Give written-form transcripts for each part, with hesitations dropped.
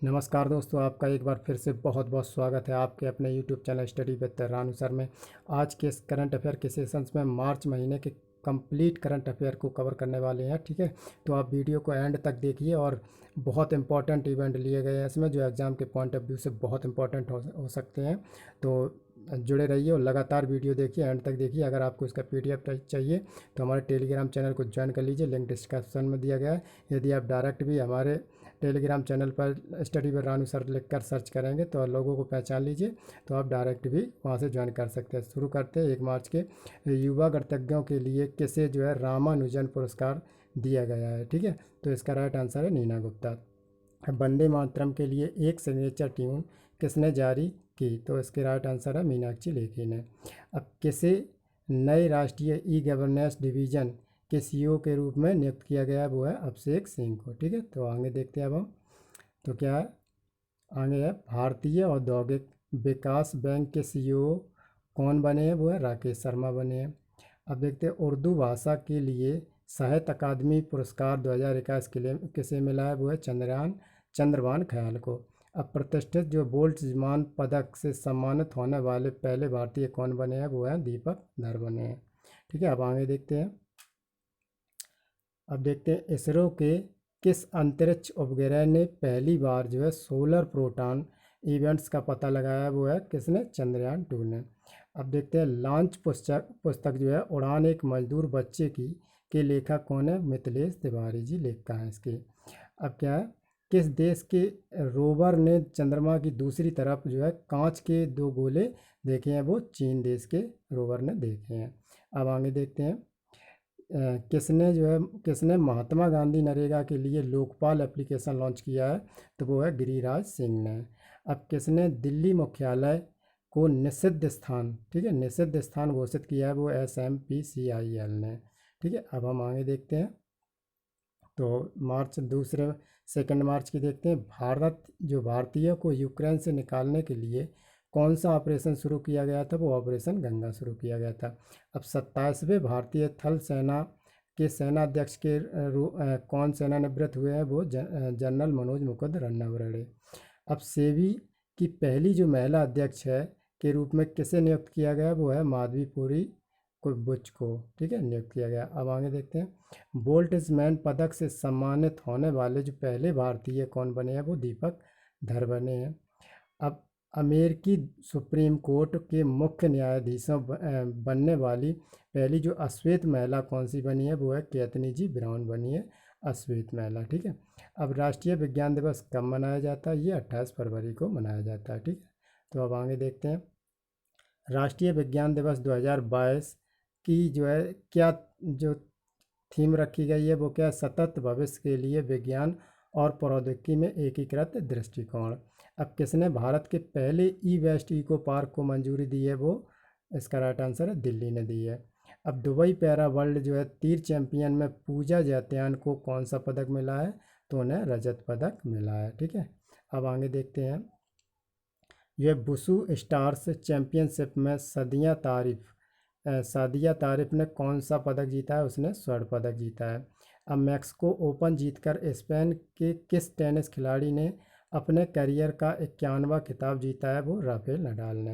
नमस्कार दोस्तों, आपका एक बार फिर से बहुत बहुत स्वागत है आपके अपने YouTube channel study with Ranu sir में। आज के इस करंट अफेयर के सेशंस में मार्च महीने के कंप्लीट करंट अफेयर को कवर करने वाले हैं। ठीक है, तो आप वीडियो को एंड तक देखिए और बहुत इंपॉर्टेंट इवेंट लिए गए हैं इसमें जो एग्ज़ाम के पॉइंट ऑफ व्यू से बहुत इंपॉर्टेंट हो सकते हैं। तो जुड़े रहिए और लगातार वीडियो देखिए, एंड तक देखिए। अगर आपको इसका PDF चाहिए तो हमारे टेलीग्राम चैनल को ज्वाइन कर लीजिए, लिंक डिस्क्रिप्शन में दिया गया है। यदि आप डायरेक्ट भी हमारे टेलीग्राम चैनल पर स्टडी विद रानू सर लिख कर सर्च करेंगे तो लोगों को पहचान लीजिए, तो आप डायरेक्ट भी वहाँ से ज्वाइन कर सकते हैं। शुरू करते हैं। 1 मार्च के युवा गणतज्ञों के लिए किसे जो है रामानुजन पुरस्कार दिया गया है। ठीक है, तो इसका राइट आंसर है नीना गुप्ता। वंदे मातरम के लिए एक सिग्नेचर ट्यून किसने जारी की? तो इसके राइट आंसर है मीनाक्षी लेखी ने। अब किसे नए राष्ट्रीय ई गवर्नेंस डिवीज़न के CEO के रूप में नियुक्त किया गया है? वो है अभिषेक सिंह को। ठीक है, तो आगे देखते हैं अब हम। तो क्या है आगे है भारतीय औद्योगिक विकास बैंक के CEO कौन बने हैं? वो है राकेश शर्मा बने हैं। अब देखते हैं उर्दू भाषा के लिए साहित्य अकादमी पुरस्कार 2021 के लिए किसे मिला है? वो है चंद्रभान ख्याल को। अब प्रतिष्ठित जो बोल्ट्जमान पदक से सम्मानित होने वाले पहले भारतीय कौन बने हैं? वो है दीपक धर बने हैं। ठीक है, अब आगे देखते हैं। अब देखते हैं इसरो के किस अंतरिक्ष उपग्रह ने पहली बार जो है सोलर प्रोटॉन इवेंट्स का पता लगाया? वो है किसने? चंद्रयान 2 ने। अब देखते हैं लॉन्च पुस्तक जो है उड़ान एक मजदूर बच्चे की के लेखक कौन है? मिथिलेश तिवारी जी लेखक हैं इसके। अब क्या है किस देश के रोवर ने चंद्रमा की दूसरी तरफ जो है कांच के 2 गोले देखे हैं? वो चीन देश के रोवर ने देखे हैं। अब आगे देखते हैं किसने महात्मा गांधी नरेगा के लिए लोकपाल एप्लीकेशन लॉन्च किया है? तो वो है गिरिराज सिंह ने। अब किसने दिल्ली मुख्यालय को निषिद्ध स्थान, ठीक है, निषिद्ध स्थान घोषित किया है? वो SMPCIL ने। ठीक है, अब हम आगे देखते हैं। तो सेकंड मार्च की देखते हैं। भारतीय को यूक्रेन से निकालने के लिए कौन सा ऑपरेशन शुरू किया गया था? वो ऑपरेशन गंगा शुरू किया गया था। अब 27वें भारतीय थल सेना के सेनाध्यक्ष के कौन सेनानिवृत्त हुए हैं? वो जनरल मनोज मुकुंद नरवणे। अब सेबी की पहली जो महिला अध्यक्ष है के रूप में किसे नियुक्त किया गया? वो है माधवीपुरी को बुच को। ठीक है, नियुक्त किया गया। अब आगे देखते हैं बोल्ट्जमैन पदक से सम्मानित होने वाले जो पहले भारतीय कौन बने हैं? वो दीपक धर बने हैं। अब अमेरिकी सुप्रीम कोर्ट के मुख्य न्यायाधीशों बनने वाली पहली जो अश्वेत महिला कौन सी बनी है? वो है केतनी जी ब्राउन बनी है अश्वेत महिला। ठीक है, अब राष्ट्रीय विज्ञान दिवस कब मनाया जाता है? ये 28 फरवरी को मनाया जाता है। ठीक है, तो अब आगे देखते हैं राष्ट्रीय विज्ञान दिवस 2022 की जो है क्या जो थीम रखी गई है? वो क्या है? सतत भविष्य के लिए विज्ञान और प्रौद्योगिकी में एकीकृत दृष्टिकोण। अब किसने भारत के पहले ई-वेस्ट इको पार्क को मंजूरी दी है? वो इसका राइट आंसर है दिल्ली ने दी है। अब दुबई पैरा वर्ल्ड जो है तीर चैंपियन में पूजा जैत्यान को कौन सा पदक मिला है? तो उन्हें रजत पदक मिला है। ठीक है, अब आगे देखते हैं यह बुसु स्टार्स चैंपियनशिप में सादिया तारिफ ने कौन सा पदक जीता है? उसने स्वर्ण पदक जीता है। अब मैक्सिको ओपन जीतकर स्पेन के किस टेनिस खिलाड़ी ने अपने करियर का 51वां खिताब जीता है? वो राफेल नडाल ने।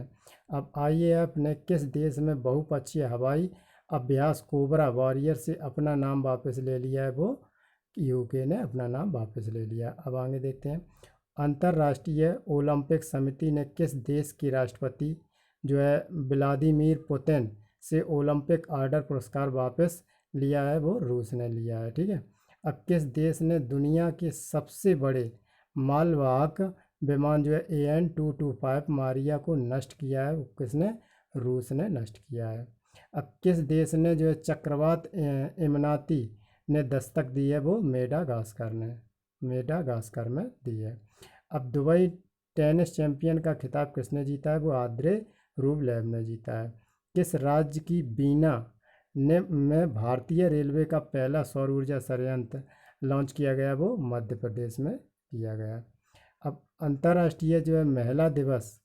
अब IAF ने किस देश में बहुपक्षीय हवाई अभ्यास कोबरा वॉरियर से अपना नाम वापस ले लिया है? वो UK ने अपना नाम वापस ले लिया। अब आगे देखते हैं अंतर्राष्ट्रीय ओलंपिक समिति ने किस देश की राष्ट्रपति जो है व्लादिमीर पुतिन से ओलंपिक ऑर्डर पुरस्कार वापस लिया है? वो रूस ने लिया है। ठीक है, अब किस देश ने दुनिया के सबसे बड़े मालवाहक विमान जो है AN-225 मारिया को नष्ट किया है? वो किसने? रूस ने नष्ट किया है। अब किस देश ने जो है चक्रवात इमनाती ने दस्तक दी है? वो मेडागास्कर में दी है। अब दुबई टेनिस चैंपियन का खिताब किसने जीता है? वो आंद्रे रूबलेव ने जीता है। किस राज्य की बीना में भारतीय रेलवे का पहला सौर ऊर्जा संयंत्र लॉन्च किया गया? वो मध्य प्रदेश में किया गया। अब अंतर्राष्ट्रीय जो है महिला दिवस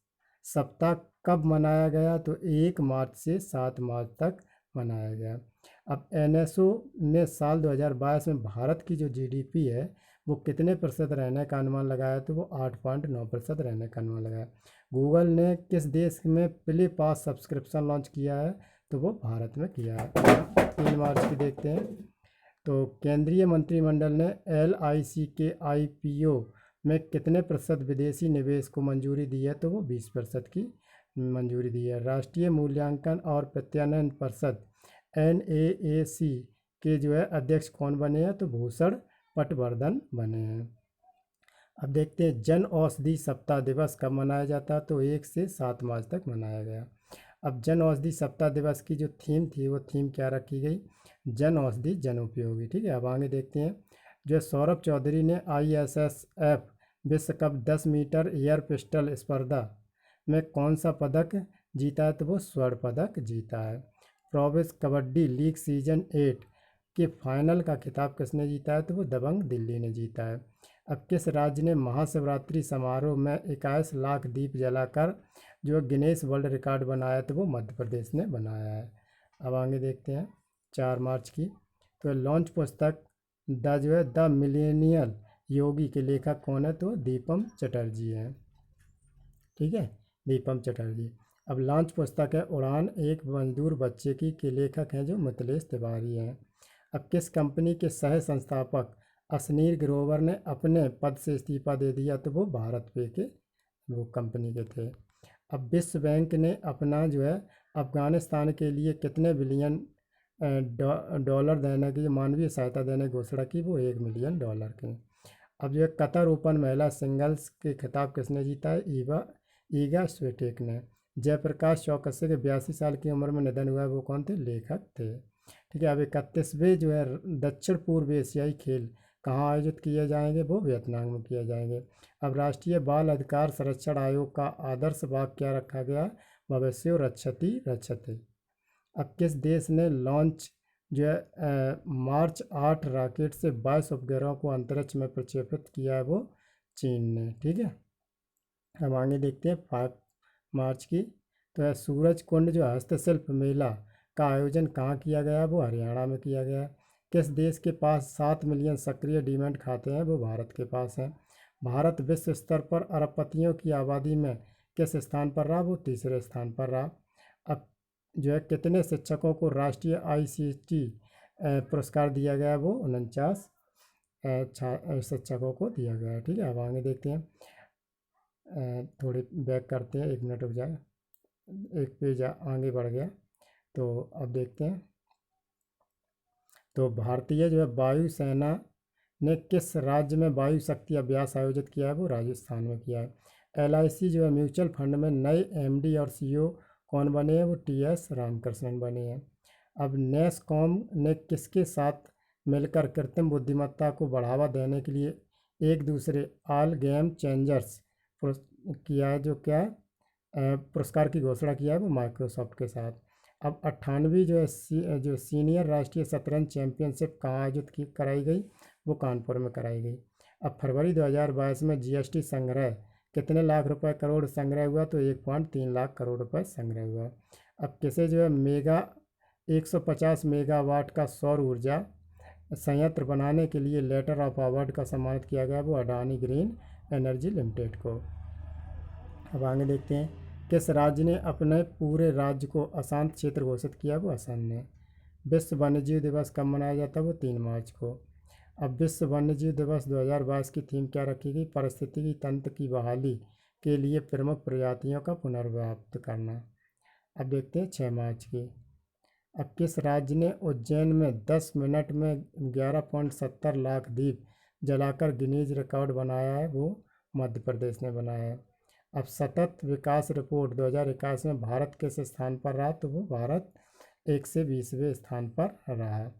सप्ताह कब मनाया गया? तो 1 मार्च से 7 मार्च तक मनाया गया। अब NSO ने साल 2022 में भारत की जो GDP है वो कितने प्रतिशत रहने का अनुमान लगाया, तो वो 8.9% रहने का अनुमान लगाया। गूगल ने किस देश में प्ले पास सब्सक्रिप्शन लॉन्च किया है, तो वो भारत में किया है। 3 मार्च की देखते हैं। तो केंद्रीय मंत्रिमंडल ने LIC के IPO में कितने प्रतिशत विदेशी निवेश को मंजूरी दी है, तो वो 20% की मंजूरी दी है। राष्ट्रीय मूल्यांकन और प्रत्यायन परिषद NAAC के जो है अध्यक्ष कौन बने हैं, तो भूषण पटवर्धन बने हैं। अब देखते हैं जन औषधि सप्ताह दिवस कब मनाया जाता है, तो 1 से 7 मार्च तक मनाया गया। अब जन औषधि सप्ताह दिवस की जो थीम थी, वो थीम क्या रखी गई, जन औषधि जन उपयोगी। ठीक है, अब आगे देखते हैं। जो सौरभ चौधरी ने ISSF विश्व कप 10 मीटर एयर पिस्टल स्पर्धा में कौन सा पदक जीता है, तो वो स्वर्ण पदक जीता है। प्रोविस कबड्डी लीग सीजन 8 के फाइनल का खिताब किसने जीता है, तो वो दबंग दिल्ली ने जीता है। अब किस राज्य ने महाशिवरात्रि समारोह में 21 लाख दीप जलाकर जो गिनेस वर्ल्ड रिकॉर्ड बनाया, तो वो मध्य प्रदेश ने बनाया है। अब आगे देखते हैं 4 मार्च की। तो लॉन्च पुस्तक द मिलेनियल योगी के लेखक कौन है, तो दीपम चटर्जी हैं। ठीक है, दीपम चटर्जी। अब लॉन्च पुस्तक है उड़ान एक मजदूर बच्चे की, के लेखक हैं जो मिथिलेश तिवारी हैं। अब किस कंपनी के सह संस्थापक अशनीर ग्रोवर ने अपने पद से इस्तीफा दे दिया, तो वो भारत पे के वो कंपनी के थे। अब विश्व बैंक ने अपना जो है अफगानिस्तान के लिए कितने बिलियन डॉलर देने की, मानवीय सहायता देने की घोषणा की, वो $1 मिलियन की। अब जो है कतर ओपन महिला सिंगल्स के खिताब किसने जीता है, ईगा स्विटेक ने। जयप्रकाश चौकसी के 82 साल की उम्र में निधन हुआ है, वो कौन थे, लेखक थे। ठीक है, अब 31वें जो है दक्षिण पूर्व एशियाई खेल कहाँ आयोजित किए जाएंगे, वो वियतनाम में किए जाएंगे। अब राष्ट्रीय बाल अधिकार संरक्षण आयोग का आदर्श वाक्य क्या रखा गया, भविष्यो रक्षति रक्षते। अब किस देश ने लॉन्च जो है मार्च 8 रॉकेट से 22 उपग्रहों को अंतरिक्ष में प्रक्षेपित किया है, वो चीन ने। ठीक है, हम आगे देखते हैं 5 मार्च की। तो है सूरज कुंड जो हस्तशिल्प मेला का आयोजन कहाँ किया गया, वो हरियाणा में किया गया। किस देश के पास 7 मिलियन सक्रिय डीमैट खाते हैं, वो भारत के पास हैं। भारत विश्व स्तर पर अरबपतियों की आबादी में किस स्थान पर रहा, वो तीसरे स्थान पर रहा। अब जो है कितने शिक्षकों को राष्ट्रीय ICT पुरस्कार दिया गया, वो 49 शिक्षकों को दिया गया है। ठीक है, अब आगे देखते हैं। थोड़ी बैक करते हैं, 1 मिनट रुक जाए, एक पेज आगे बढ़ गया। तो अब देखते हैं। तो भारतीय जो है वायुसेना ने किस राज्य में वायु शक्ति अभ्यास आयोजित किया है, वो राजस्थान में किया है। LIC जो है म्यूचुअल फंड में नए MD और CEO कौन बने हैं, वो TS रामकृष्णन बने हैं। अब नेस्कॉम ने किसके साथ मिलकर कृत्रिम बुद्धिमत्ता को बढ़ावा देने के लिए एक दूसरे ऑल गेम चेंजर्स किया है, जो क्या पुरस्कार की घोषणा किया है, वो माइक्रोसॉफ्ट के साथ। अब 98वीं जो है जो सीनियर राष्ट्रीय शतरंज चैंपियनशिप कहाँ आयोजित की कराई गई, वो कानपुर में कराई गई। अब फरवरी 2022 में GST संग्रह कितने लाख रुपए करोड़ संग्रह हुआ, तो 1.3 लाख करोड़ रुपए संग्रह हुआ। अब किसे जो है 150 मेगावाट का सौर ऊर्जा संयंत्र बनाने के लिए लेटर ऑफ अवार्ड का सम्मानित किया गया, वो अडानी ग्रीन एनर्जी लिमिटेड को। अब आगे देखते हैं। किस राज्य ने अपने पूरे राज्य को अशांत क्षेत्र घोषित किया, वो असम ने। विश्व वन्यजीव दिवस कब मनाया जाता है, वो 3 मार्च को। अब विश्व वन्यजीव दिवस 2022 की थीम क्या रखी गई, पारिस्थितिकी तंत्र की बहाली के लिए प्रमुख प्रजातियों का पुनर्व्याप्त करना। अब देखते हैं 6 मार्च की। अब किस राज्य ने उज्जैन में 10 मिनट में 11.70 लाख दीप जलाकर गिनीज रिकॉर्ड बनाया है, वो मध्य प्रदेश ने बनाया है। अब सतत विकास रिपोर्ट 2021 में भारत किस स्थान पर रहा, तो वो भारत 120वें स्थान पर रहा।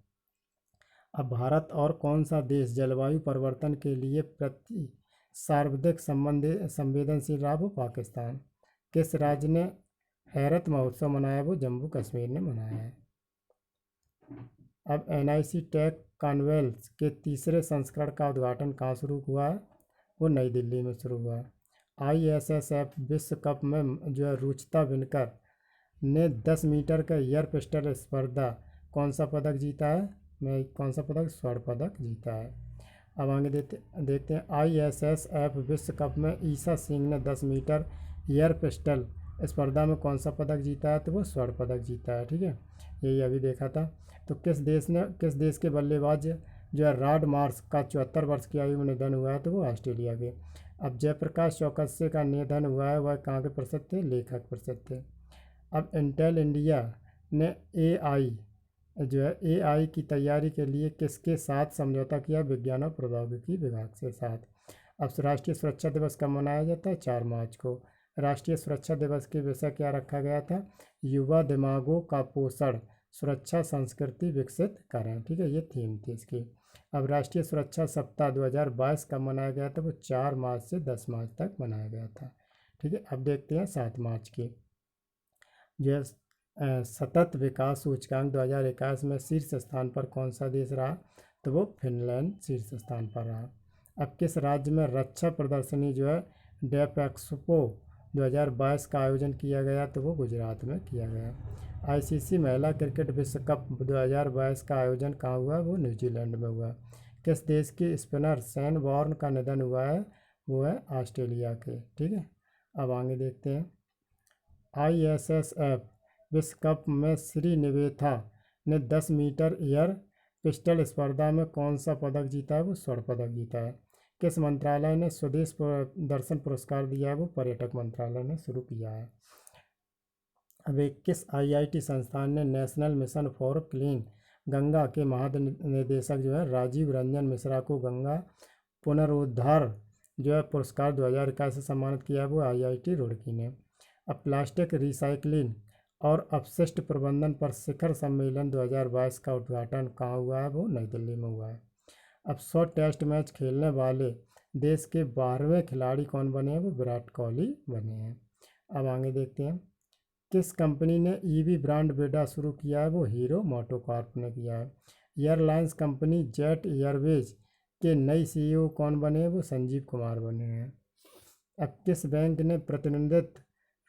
अब भारत और कौन सा देश जलवायु परिवर्तन के लिए प्रति सर्वाधिक संवेदनशील रहा, वो पाकिस्तान। किस राज्य ने हैरत महोत्सव मनाया, वो जम्मू कश्मीर ने मनाया है। अब NIC टेक कॉन्क्लेव के तीसरे संस्करण का उद्घाटन कहाँ शुरू हुआ है, वो नई दिल्ली में शुरू हुआ है। ISSF विश्व कप में जो है रुचिता विनकर ने 10 मीटर का एयर पिस्टल स्पर्धा कौन सा पदक जीता है, कौन सा पदक, स्वर्ण पदक जीता है। अब आगे देखते हैं ISSF विश्व कप में ईशा सिंह ने 10 मीटर एयर पिस्टल स्पर्धा में कौन सा पदक जीता है, तो वो स्वर्ण पदक जीता है। ठीक है, यही अभी देखा था। तो किस देश के बल्लेबाज जो है रॉड मार्श का 74 वर्ष की आयु में निधन हुआ है, तो वो ऑस्ट्रेलिया के। अब जयप्रकाश चौकसे का निधन हुआ है, वह कहाँ के प्रसिद्ध थे, लेखक प्रसिद्ध थे। अब इंटेल इंडिया ने AI की तैयारी के लिए किसके साथ समझौता किया, विज्ञान और प्रौद्योगिकी विभाग के साथ। अब राष्ट्रीय सुरक्षा दिवस कब मनाया जाता है, 4 मार्च को। राष्ट्रीय सुरक्षा दिवस के विषय क्या रखा गया था, युवा दिमागों का पोषण, सुरक्षा संस्कृति विकसित करें। ठीक है, ये थीम थी इसकी। अब राष्ट्रीय सुरक्षा सप्ताह 2022 कब मनाया गया था, वो 4 मार्च से 10 मार्च तक मनाया गया था। ठीक है, अब देखते हैं 7 मार्च की। जो है सतत विकास सूचकांक 2021 में शीर्ष स्थान पर कौन सा देश रहा, तो वो फिनलैंड शीर्ष स्थान पर रहा। अब किस राज्य में रक्षा प्रदर्शनी जो है डेफ एक्सपो 2022 का आयोजन किया गया, तो वो गुजरात में किया गया। ICC महिला क्रिकेट विश्व कप 2022 का आयोजन कहाँ हुआ, वो न्यूजीलैंड में हुआ। किस देश के स्पिनर शेन वॉर्न का निधन हुआ है, वो है ऑस्ट्रेलिया के। ठीक है, अब आगे देखते हैं। ISSF विश्व कप में श्रीनिवेथा ने 10 मीटर एयर पिस्टल स्पर्धा में कौन सा पदक जीता है, वो स्वर्ण पदक जीता है। किस मंत्रालय ने स्वदेश दर्शन पुरस्कार दिया है, वो पर्यटक मंत्रालय ने शुरू किया है। अब किस IIT संस्थान ने national mission for clean Ganga के महानिदेशक जो है राजीव रंजन मिश्रा को गंगा पुनरुद्धार जो है पुरस्कार 2021 से सम्मानित किया है, वो IIT रुड़की ने। अब प्लास्टिक रिसाइकलिंग और अपशिष्ट प्रबंधन पर शिखर सम्मेलन 2022 का उद्घाटन कहाँ हुआ है, वो नई दिल्ली में हुआ है। अब 100 टेस्ट मैच खेलने वाले देश के 12वें खिलाड़ी कौन बने हैं, वो विराट कोहली बने हैं। अब आगे देखते हैं। किस कंपनी ने EV ब्रांड बेड़ा शुरू किया है, वो हीरो मोटोकॉर्प ने किया है। एयरलाइंस कंपनी जेट एयरवेज के नई CEO कौन बने हैं, वो संजीव कुमार बने हैं। अब किस बैंक ने प्रतिनिधित्व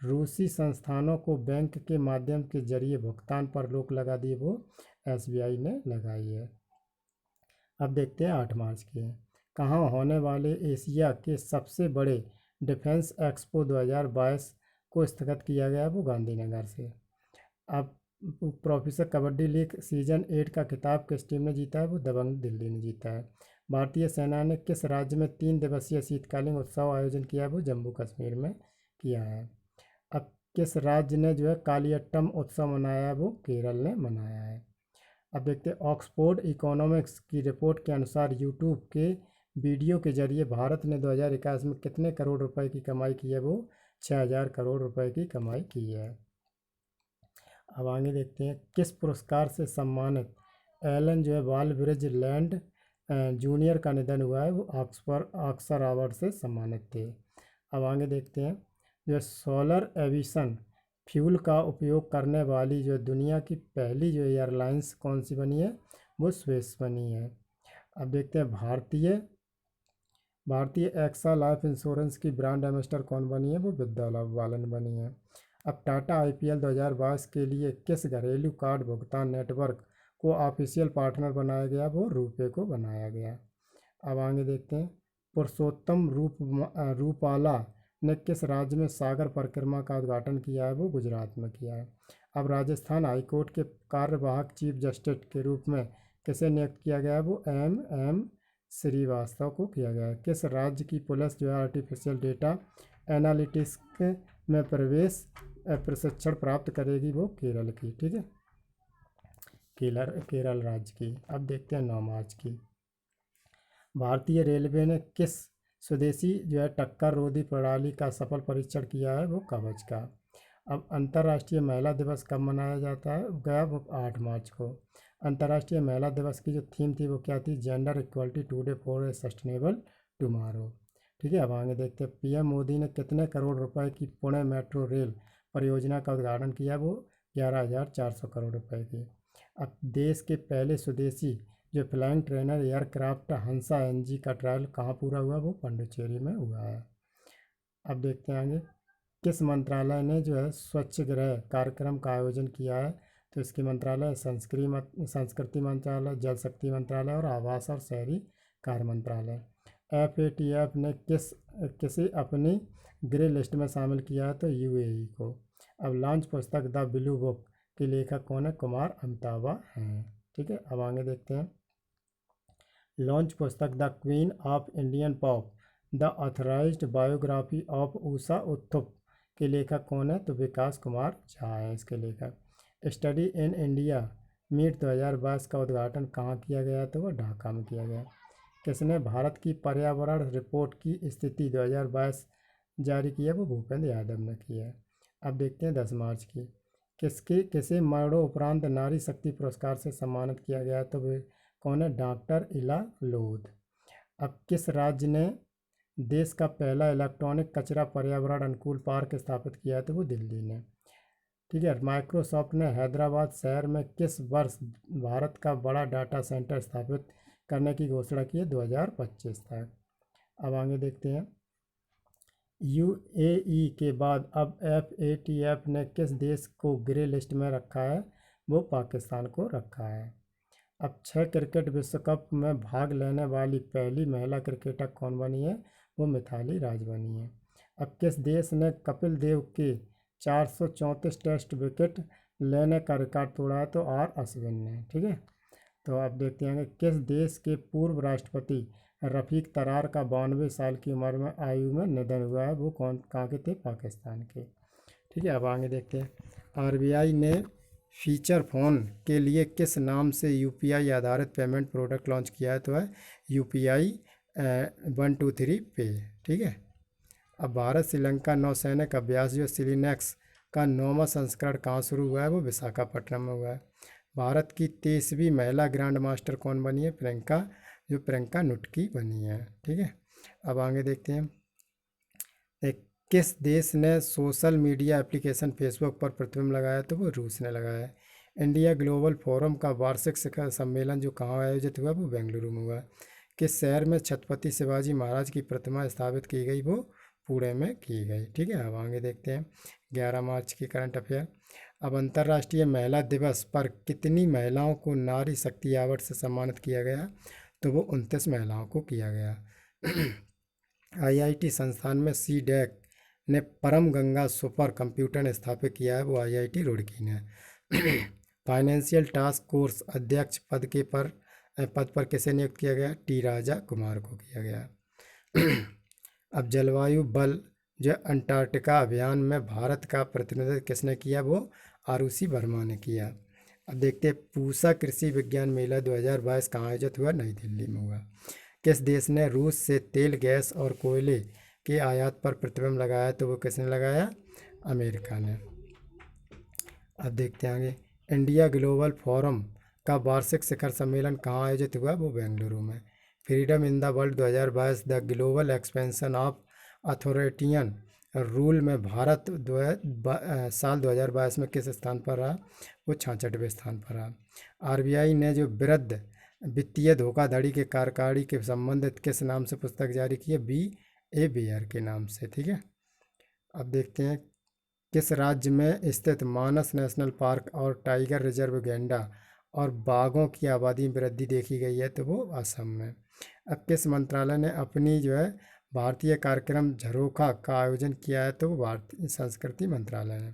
रूसी संस्थानों को बैंक के माध्यम के जरिए भुगतान पर रोक लगा दी, वो SBI ने लगाई है। अब देखते हैं 8 मार्च की। कहाँ होने वाले एशिया के सबसे बड़े डिफेंस एक्सपो 2022 को स्थगित किया गया, वो गांधीनगर से। अब प्रोफेसर कबड्डी लीग सीजन 8 का खिताब किस टीम ने जीता है, वो दबंग दिल्ली ने जीता है। भारतीय सेना ने किस राज्य में 3 दिवसीय शीतकालीन उत्सव आयोजन किया है, वो जम्मू कश्मीर में किया है। अब किस राज्य ने जो है कालियट्टम उत्सव मनाया है, वो केरल ने मनाया है। अब देखते हैं ऑक्सफोर्ड इकोनॉमिक्स की रिपोर्ट के अनुसार यूट्यूब के वीडियो के जरिए भारत ने 2021 में कितने करोड़ रुपए की कमाई की है, वो 6000 करोड़ रुपए की कमाई की है। अब आगे देखते हैं। किस पुरस्कार से सम्मानित एलन जो है वालब्रिज लैंड जूनियर का निधन हुआ है, वो ऑस्कर अवार्ड से सम्मानित थे। अब आगे देखते हैं। जो सोलर एविएशन फ्यूल का उपयोग करने वाली जो दुनिया की पहली जो एयरलाइंस कौन सी बनी है, वो स्विस बनी है। अब देखते हैं। भारतीय एक्सा लाइफ इंश्योरेंस की ब्रांड एम्बेसडर कौन बनी है, वो विद्या बालन बनी है। अब टाटा IPL 2022 के लिए किस घरेलू कार्ड भुगतान नेटवर्क को ऑफिशियल पार्टनर बनाया गया, वो रूपे को बनाया गया। अब आगे देखते हैं। पुरुषोत्तम रूपाला ने किस राज्य में सागर परिक्रमा का उद्घाटन किया है, वो गुजरात में किया है। अब राजस्थान हाईकोर्ट के कार्यवाहक चीफ जस्टिस के रूप में किसे नियुक्त किया गया है, वो MM श्रीवास्तव को किया गया है। किस राज्य की पुलिस जो है आर्टिफिशियल डेटा एनालिटिक्स में प्रशिक्षण प्राप्त करेगी, वो केरल की। ठीक है, केरल राज्य की। अब देखते हैं 9 मार्च की। भारतीय रेलवे ने किस स्वदेशी जो है टक्कर रोधी प्रणाली का सफल परीक्षण किया है, वो कवच का। अब अंतर्राष्ट्रीय महिला दिवस कब मनाया जाता है, गया वो 8 मार्च को। अंतर्राष्ट्रीय महिला दिवस की जो थीम थी वो क्या थी, gender equality today for a sustainable tomorrow. ठीक है, अब आगे देखते हैं। PM मोदी ने कितने करोड़ रुपए की पुणे मेट्रो रेल परियोजना का उद्घाटन किया, वो 11,400 करोड़ रुपए की। अब देश के पहले स्वदेशी जो फ्लाइंग ट्रेनर एयरक्राफ्ट हंसा NG का ट्रायल कहाँ पूरा हुआ, वो पांडिचेरी में हुआ है। अब देखते हैं आगे। किस मंत्रालय ने जो है स्वच्छ ग्रह कार्यक्रम का आयोजन किया है, तो इसके मंत्रालय संस्कृति मंत्रालय, जल शक्ति मंत्रालय और आवास और शहरी कार्य मंत्रालय। FATF ने किसे अपनी ग्रे लिस्ट में शामिल किया है? तो UAE को। अब लॉन्च पुस्तक द ब्लू बुक के लेखक कौन है? कुमार अमिताभा हैं। ठीक है, अब आगे देखते हैं। लॉन्च पुस्तक the queen of Indian pop the authorised biography of Usha Uthup के लेखक कौन है? तो विकास कुमार झा है इसके लेखक। स्टडी इन इंडिया मीट 2022 का उद्घाटन कहाँ किया गया? तो वो ढाका में किया गया। किसने भारत की पर्यावरण रिपोर्ट की स्थिति 2022 जारी की है? वो भूपेंद्र यादव ने की है। अब देखते हैं 10 मार्च की। किसे मरणोपरांत नारी शक्ति पुरस्कार से सम्मानित किया गया? तो वे कौन है? डॉक्टर इला लोध। अब किस राज्य ने देश का पहला इलेक्ट्रॉनिक कचरा पर्यावरण अनुकूल पार्क स्थापित किया है? तो वो दिल्ली ने। ठीक है, माइक्रोसॉफ्ट ने हैदराबाद शहर में किस वर्ष भारत का बड़ा डाटा सेंटर स्थापित करने की घोषणा की है? 2025 तक। अब आगे देखते हैं। UAE के बाद अब FATF ने किस देश को ग्रे लिस्ट में रखा है? वो पाकिस्तान को रखा है। अब 6 क्रिकेट विश्व कप में भाग लेने वाली पहली महिला क्रिकेटर कौन बनी है? वो मिथाली राज बनी है। अब किस देश ने कपिल देव के 434 टेस्ट विकेट लेने का रिकॉर्ड तोड़ा है? तो R अश्विन ने। ठीक है, तो आप देखते हैं कि किस देश के पूर्व राष्ट्रपति रफ़ीक तरार का 92 साल की उम्र में आयु में निधन हुआ है? वो कहाँ के थे? पाकिस्तान के। ठीक है, अब आगे देखते हैं। RBI ने फीचर फ़ोन के लिए किस नाम से UPI आधारित पेमेंट प्रोडक्ट लॉन्च किया है? तो है UPI 123 पे। ठीक है, अब भारत श्रीलंका नौसैनिक अभ्यास जो सिलिनेक्स का 9वां संस्करण कहाँ शुरू हुआ है? वो विशाखापट्टनम में हुआ है। भारत की 23वीं महिला ग्रैंड मास्टर कौन बनी है? प्रियंका नुटकी बनी है। ठीक है, अब आगे देखते हैं। किस देश ने सोशल मीडिया एप्लीकेशन फेसबुक पर प्रतिबंध लगाया? तो वो रूस ने लगाया है। इंडिया ग्लोबल फोरम का वार्षिक शिखर सम्मेलन जो कहाँ आयोजित हुआ? वो बेंगलुरु में हुआ। किस शहर में छत्रपति शिवाजी महाराज की प्रतिमा स्थापित की गई? वो पुणे में की गई। ठीक है, अब आगे देखते हैं 11 मार्च की करंट अफेयर। अब अंतर्राष्ट्रीय महिला दिवस पर कितनी महिलाओं को नारी शक्ति अवार्ड से सम्मानित किया गया? तो वो 29 महिलाओं को किया गया। IIT संस्थान में CDEC ने परम गंगा सुपर कंप्यूटर स्थापित किया है? वो IIT रुड़की ने। फाइनेंशियल टास्क फोर्स अध्यक्ष पद पर किसे नियुक्त किया गया? T राजा कुमार को किया गया। अब जलवायु बल जो अंटार्कटिका अभियान में भारत का प्रतिनिधित्व किसने किया? वो आरुषि वर्मा ने किया। अब देखते हैं पूसा कृषि विज्ञान मेला 2022 कहाँ आयोजित हुआ? नई दिल्ली में हुआ। किस देश ने रूस से तेल, गैस और कोयले के आयात पर प्रतिबंध लगाया? तो वो किसने लगाया? अमेरिका ने। अब देखते हैं आगे। इंडिया ग्लोबल फोरम का वार्षिक शिखर सम्मेलन कहाँ आयोजित हुआ? वो बेंगलुरु में। Freedom in the world 2022 the global expansion of authoritarian rule में भारत साल 2022 में किस स्थान पर रहा? वो 66वें स्थान पर रहा। RBI ने जो वृद्ध वित्तीय धोखाधड़ी के कार्यकारिणी के संबंधित किस नाम से पुस्तक जारी की है? B.A. बेयर के नाम से। ठीक है, अब देखते हैं किस राज्य में स्थित मानस नेशनल पार्क और टाइगर रिजर्व गैंडा और बाघों की आबादी में वृद्धि देखी गई है? तो वो असम में। अब किस मंत्रालय ने अपनी जो है भारतीय कार्यक्रम झरोखा का आयोजन किया है? तो वो भारतीय संस्कृति मंत्रालय ने।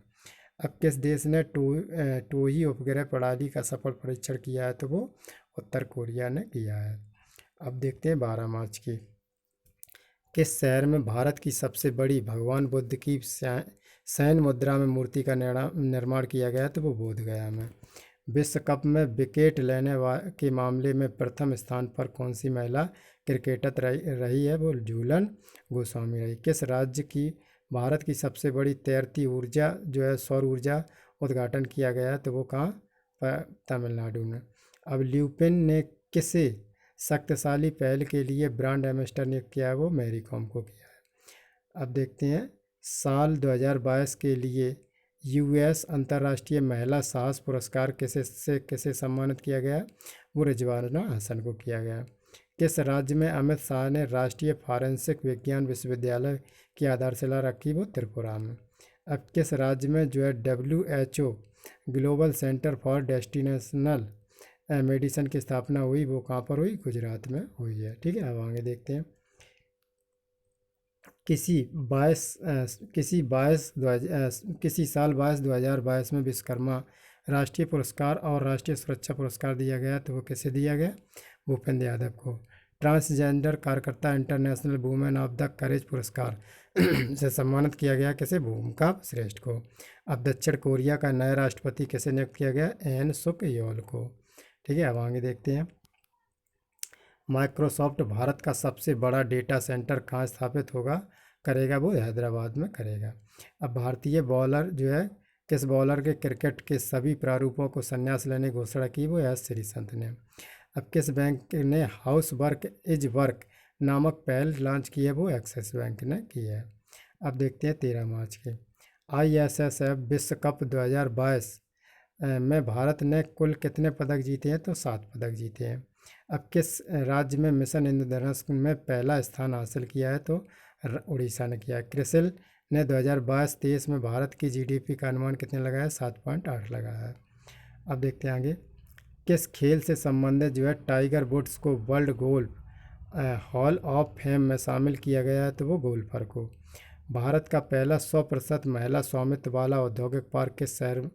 अब किस देश ने टोही उपग्रह प्रणाली का सफल परीक्षण किया है? तो वो उत्तर कोरिया ने किया है। अब देखते हैं 12 मार्च की। किस शहर में भारत की सबसे बड़ी भगवान बुद्ध की सैन मुद्रा में मूर्ति का निर्माण किया गया? तो वो बोधगया में। विश्व कप में विकेट लेने के मामले में प्रथम स्थान पर कौन सी महिला क्रिकेटर रही है? वो झूलन गोस्वामी रही। किस राज्य की भारत की सबसे बड़ी तैरती ऊर्जा जो है सौर ऊर्जा उद्घाटन किया गया है? तो वो कहाँ? तमिलनाडु में। अब ल्यूपिन ने किसे शक्तिशाली पहल के लिए ब्रांड एम्बेसडर नियुक्त किया है? वो मैरी कॉम को किया है। अब देखते हैं साल 2022 के लिए US अंतर्राष्ट्रीय महिला साहस पुरस्कार किसे सम्मानित किया गया? वो रिजवाना हसन को किया गया। किस राज्य में अमित शाह ने राष्ट्रीय फॉरेंसिक विज्ञान विश्वविद्यालय की आधारशिला रखी? वो त्रिपुरा में। अब किस राज्य में जो है WHO global centre for destinational medicine की स्थापना हुई वो कहाँ पर हुई, गुजरात में हुई है। ठीक है, अब आगे देखते हैं। किसी बाईस किसी साल 2022 में विश्वकर्मा राष्ट्रीय पुरस्कार और राष्ट्रीय सुरक्षा पुरस्कार दिया गया, तो वो किसे दिया गया, भूपेंद्र यादव को। ट्रांसजेंडर कार्यकर्ता international women of the courage पुरस्कार से सम्मानित किया गया किसे, भूमिका श्रेष्ठ को। अब दक्षिण कोरिया का नया राष्ट्रपति किसे नियुक्त किया गया, एन सुक योल को। ठीक है, अब आगे देखते हैं। माइक्रोसॉफ्ट भारत का सबसे बड़ा डेटा सेंटर कहाँ स्थापित होगा, करेगा, वो हैदराबाद में करेगा। अब भारतीय बॉलर जो है, किस बॉलर के क्रिकेट के सभी प्रारूपों को संन्यास लेने की घोषणा की, वो एस श्रीसंत ने। अब किस बैंक ने हाउस वर्क इज वर्क नामक पहल लॉन्च की है, वो एक्सिस बैंक ने की है। अब देखते हैं 13 मार्च के। ISSF विश्व कप 2022 में भारत ने कुल कितने पदक जीते हैं, तो 7 पदक जीते हैं। अब किस राज्य में मिशन इंद्रधनुष में पहला स्थान हासिल किया है, तो उड़ीसा ने किया है। क्रिसिल ने 2022-23 में भारत की GDP का अनुमान कितने लगाया है, 7.8 लगाया है। अब देखते हैं आगे। किस खेल से संबंधित जो है टाइगर वुड्स को world golf hall of fame में शामिल किया गया है, तो वो गोल्फर को। भारत का पहला 100% महिला स्वामित्व वाला औद्योगिक पार्क किस शहर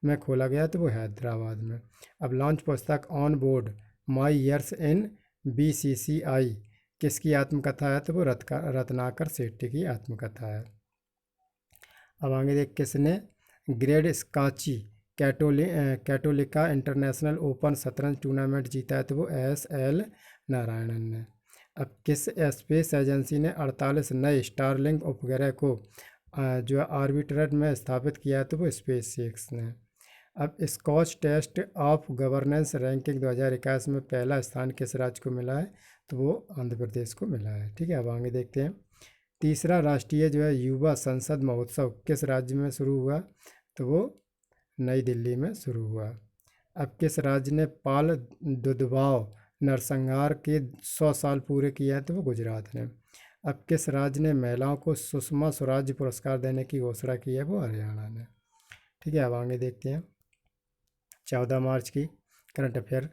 में खोला गया, तो वो हैदराबाद में। अब लॉन्च पुस्तक on board my years in BCCI किसकी आत्मकथा है, तो वो रत्नाकर सेठी की आत्मकथा है। अब आगे देख, किसने ग्रेड स्काची कैटोलिका इंटरनेशनल ओपन शतरंज टूर्नामेंट जीता है, तो वो SL नारायणन ने। अब किस स्पेस एजेंसी ने 48 नए स्टारलिंक उपग्रह को जो ऑर्बिटर में स्थापित किया है, तो वो SpaceX ने। अब Skoch test of governance ranking 2021 में पहला स्थान किस राज्य को मिला है, तो वो आंध्र प्रदेश को मिला है। ठीक है, अब आगे देखते हैं। तीसरा राष्ट्रीय जो है युवा संसद महोत्सव किस राज्य में शुरू हुआ, तो वो नई दिल्ली में शुरू हुआ। अब किस राज्य ने पाल दुधवाव नरसंहार के 100 साल पूरे किए हैं, तो वो गुजरात ने। अब किस राज्य ने महिलाओं को सुषमा स्वराज पुरस्कार देने की घोषणा की है, वो हरियाणा ने। ठीक है, अब आगे देखते हैं। 14 मार्च की करंट अफेयर।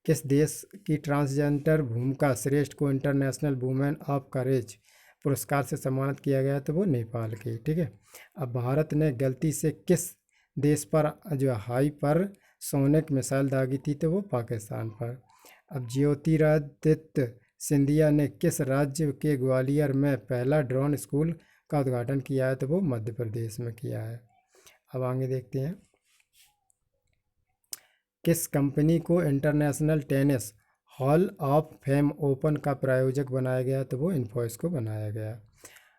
किस देश की ट्रांसजेंडर भूमिका श्रेष्ठ को इंटरनेशनल वुमेन ऑफ करेज पुरस्कार से सम्मानित किया गया, तो वो नेपाल की। ठीक है, अब भारत ने गलती से किस देश पर जो हाइपर सोनिक मिसाइल दागी थी, तो वो पाकिस्तान पर। अब ज्योतिरादित्य सिंधिया ने किस राज्य के ग्वालियर में पहला ड्रोन स्कूल का उद्घाटन किया है, तो वो मध्य प्रदेश में किया है। अब आगे देखते हैं। किस कंपनी को international tennis hall of fame open का प्रायोजक बनाया गया, तो वो इन्फोसिस को बनाया गया।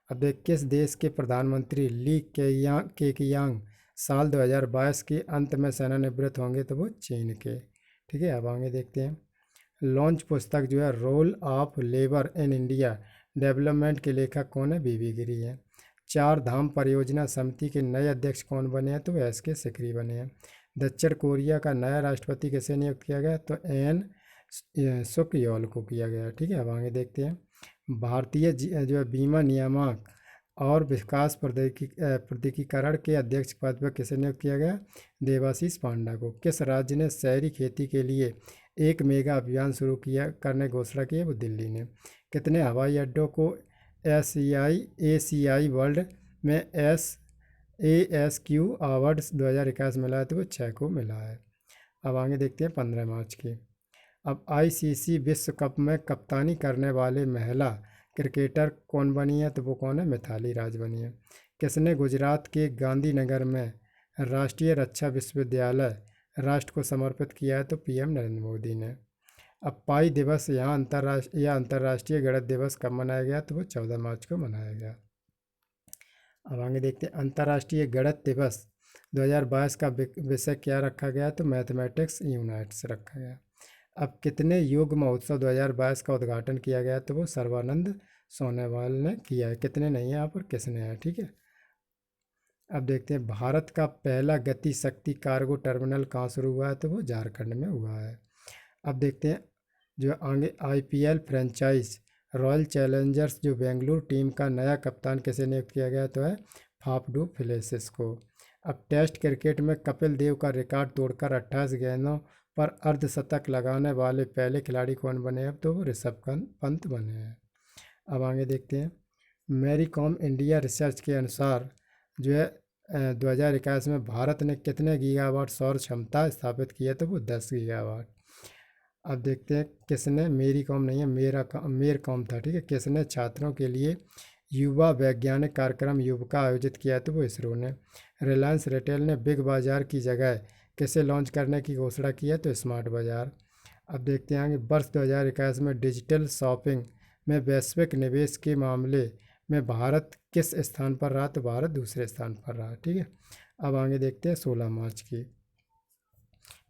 अब देख, किस देश के प्रधानमंत्री ली केकियांग साल 2022 के अंत में सेवानिवृत्त होंगे, तो वो चीन के। ठीक है, अब आगे देखते हैं। लॉन्च पुस्तक जो है role of labour in India development के लेखक कौन है, BB गिरी है। 4 धाम परियोजना समिति के नए अध्यक्ष कौन बने हैं, तो वो SK सिकरी बने हैं। दक्षिण कोरिया का नया राष्ट्रपति किसे नियुक्त किया गया, तो एन सुक योल को किया गया। ठीक है, अब आगे देखते हैं। भारतीय जो है बीमा नियामक और विकास प्राधिकरण के अध्यक्ष पद पर किसे नियुक्त किया गया, देवाशीष पांडा को। किस राज्य ने शहरी खेती के लिए एक मेगा अभियान शुरू किया करने की घोषणा की है, वो दिल्ली ने। कितने हवाई अड्डों को ACI वर्ल्ड में ASQ अवार्ड 2021 मिला है, तो वो 6 को मिला है। अब आगे देखते हैं 15 मार्च की। अब ICC विश्व कप में कप्तानी करने वाले महिला क्रिकेटर कौन बनी है, तो वो कौन है, मिताली राज बनी है। किसने गुजरात के गांधीनगर में राष्ट्रीय रक्षा विश्वविद्यालय राष्ट्र को समर्पित किया है, तो PM नरेंद्र मोदी ने। अब पाई दिवस अंतर्राष्ट्रीय गणित दिवस कब मनाया गया, तो वो 14 मार्च को मनाया गया। अब आगे देखते हैं। अंतर्राष्ट्रीय गणित दिवस 2022 का विषय क्या रखा गया, तो मैथमेटिक्स यूनिट्स रखा गया। अब कितने योग महोत्सव 2022 का उद्घाटन किया गया, तो वो सर्बानंद सोनोवाल ने किया है। कितने नहीं है यहाँ पर, किसने है। ठीक है, अब देखते हैं। भारत का पहला गति शक्ति कार्गो टर्मिनल कहाँ शुरू हुआ है, तो वो झारखंड में हुआ है। अब देखते हैं जो आगे IPL फ्रेंचाइज रॉयल चैलेंजर्स जो बेंगलुरु टीम का नया कप्तान किसे नियुक्त किया गया, तो है फाफ डू प्लेसिस को। अब टेस्ट क्रिकेट में कपिल देव का रिकॉर्ड तोड़कर 28 गेंदों पर अर्धशतक लगाने वाले पहले खिलाड़ी कौन बने? अब तो वो ऋषभ पंत बने हैं। अब आगे देखते हैं। मैरी कॉम इंडिया रिसर्च के अनुसार जो है 2021 में भारत ने कितने गीगावाट सौर क्षमता स्थापित की है? तो वो 10 गीगावाट। अब देखते हैं किसने, मेरी कॉम नहीं है, मेर कॉम था, ठीक है। किसने छात्रों के लिए युवा वैज्ञानिक कार्यक्रम युविका आयोजित किया? तो वो इसरो ने। रिलायंस रिटेल ने बिग बाजार की जगह किसे लॉन्च करने की घोषणा की है? तो स्मार्ट बाजार। अब देखते हैं आगे। वर्ष 2021 में डिजिटल शॉपिंग में वैश्विक निवेश के मामले में भारत किस स्थान पर रहा? तो भारत दूसरे स्थान पर रहा, ठीक है। अब आगे देखते हैं 16 मार्च की।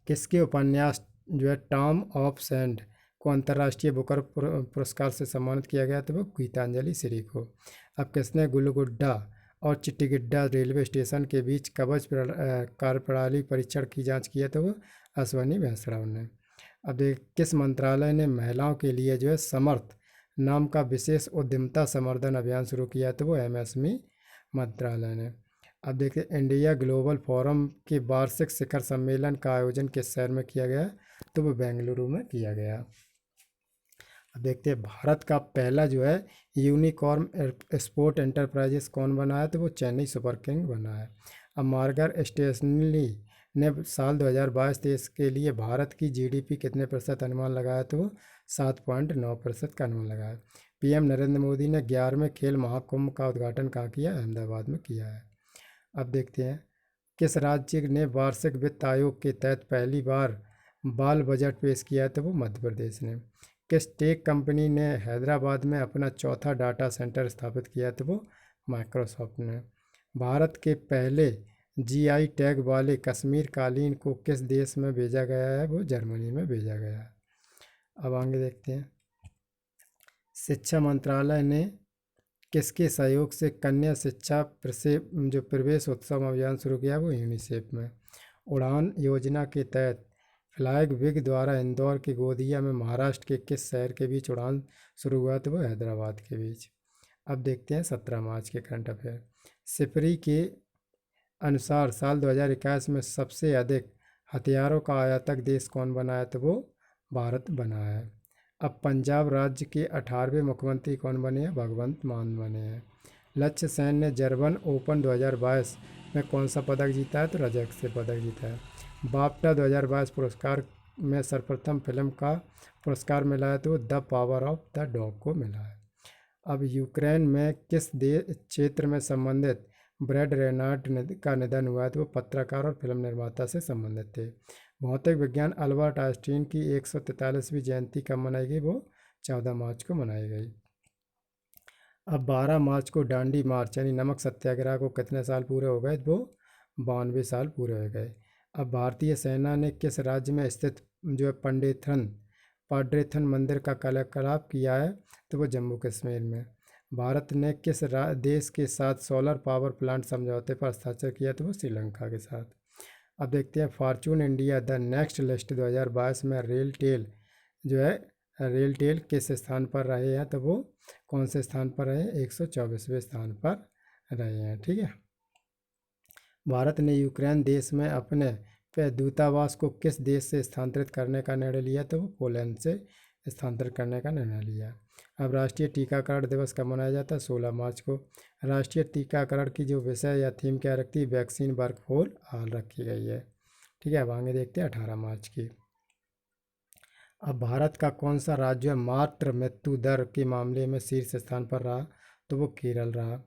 किसके उपन्यास जो है टॉम ऑफ सैंड को अंतर्राष्ट्रीय बुकर पुरस्कार से सम्मानित किया गया? तो वो गीतांजलि श्री को। अब किसने गुलगुड्डा और चिट्टीगिड्डा रेलवे स्टेशन के बीच कवच कार्यप्रणाली परीक्षण की जांच की है? तो वो अश्वनी वैष्णव ने। अब देख, किस मंत्रालय ने महिलाओं के लिए जो है समर्थ नाम का विशेष उद्यमिता संवर्धन अभियान शुरू किया? तो वो एमएसएमई मंत्रालय ने। अब देखिए, इंडिया ग्लोबल फोरम के वार्षिक शिखर सम्मेलन का आयोजन किस शहर में किया गया? तो वो बेंगलुरु में किया गया। अब देखते हैं भारत का पहला जो है यूनिकॉर्न स्पोर्ट एंटरप्राइजेस कौन बना है? तो वो चेन्नई सुपर किंग बना है। अब मार्गर स्टेशनली ने साल 2022-23 के लिए भारत की जीडीपी कितने प्रतिशत अनुमान लगाया? तो वो 7.9% का अनुमान लगाया। पीएम नरेंद्र मोदी ने 11वें खेल महाकुंभ का उद्घाटन कहाँ किया? अहमदाबाद में किया है। अब देखते हैं किस राज्य ने वार्षिक वित्त आयोग के तहत पहली बार बाल बजट पेश किया है? तो वो मध्य प्रदेश ने। किस टेक कंपनी ने हैदराबाद में अपना चौथा डाटा सेंटर स्थापित किया? तो वो माइक्रोसॉफ्ट ने। भारत के पहले जीआई टैग वाले कश्मीर कालीन को किस देश में भेजा गया है? वो जर्मनी में भेजा गया है। अब आगे देखते हैं। शिक्षा मंत्रालय ने किसके सहयोग से कन्या शिक्षा जो प्रवेश उत्सव अभियान शुरू किया? वो यूनिसेफ में। उड़ान योजना के तहत फ्लाइंग विग द्वारा इंदौर के गोंदिया में महाराष्ट्र के किस शहर के बीच उड़ान शुरू हुआ? तो वो हैदराबाद के बीच। अब देखते हैं 17 मार्च के करंट अफेयर। सिफरी के अनुसार साल 2021 में सबसे अधिक हथियारों का आयातक देश कौन बना है? तो वो भारत बना है। अब पंजाब राज्य के 18वें मुख्यमंत्री कौन बने हैं? भगवंत मान बने हैं। लक्ष्य सेन ने जर्मन ओपन 2022 में कौन सा पदक जीता है? तो रजत से पदक जीता है। बाफ्टा 2022 पुरस्कार में सर्वप्रथम फिल्म का पुरस्कार मिला है? तो the power of the dog को मिला है। अब यूक्रेन में किस क्षेत्र में संबंधित ब्रैड रेनार्ड का निधन हुआ है? तो वो पत्रकार और फिल्म निर्माता से संबंधित थे। भौतिक विज्ञान अल्बर्ट आइंस्टीन की 143वीं जयंती कब मनाई गई? वो 14 मार्च को मनाई गई। अब 12 मार्च को डांडी मार्च यानी नमक सत्याग्रह को कितने साल पूरे हो गए? वो 92 साल पूरे हो गए। अब भारतीय सेना ने किस राज्य में स्थित जो है पाड्रेथन मंदिर का क्रियाकलाप किया है? तो वो जम्मू कश्मीर में। भारत ने किस देश के साथ सोलर पावर प्लांट समझौते पर हस्ताक्षर किया? तो वो श्रीलंका के साथ। अब देखते हैं Fortune India the next list 2022 में रेल टेल किस स्थान पर रहे हैं? तो वो कौन से स्थान पर रहे? 124वें स्थान पर रहे हैं, ठीक है। भारत ने यूक्रेन देश में अपने दूतावास को किस देश से स्थानांतरित करने का निर्णय लिया? तो वो पोलैंड से स्थानांतरित करने का निर्णय लिया। अब राष्ट्रीय टीकाकरण दिवस कब मनाया जाता है? 16 मार्च को। राष्ट्रीय टीकाकरण की जो विषय या थीम क्या रखती है? वैक्सीन वर्क फॉर ऑल रखी गई है, ठीक है। अब आगे देखते हैं 18 मार्च की। अब भारत का कौन सा राज्य मातृ मृत्यु दर के मामले में शीर्ष स्थान पर रहा? तो वो केरल रहा।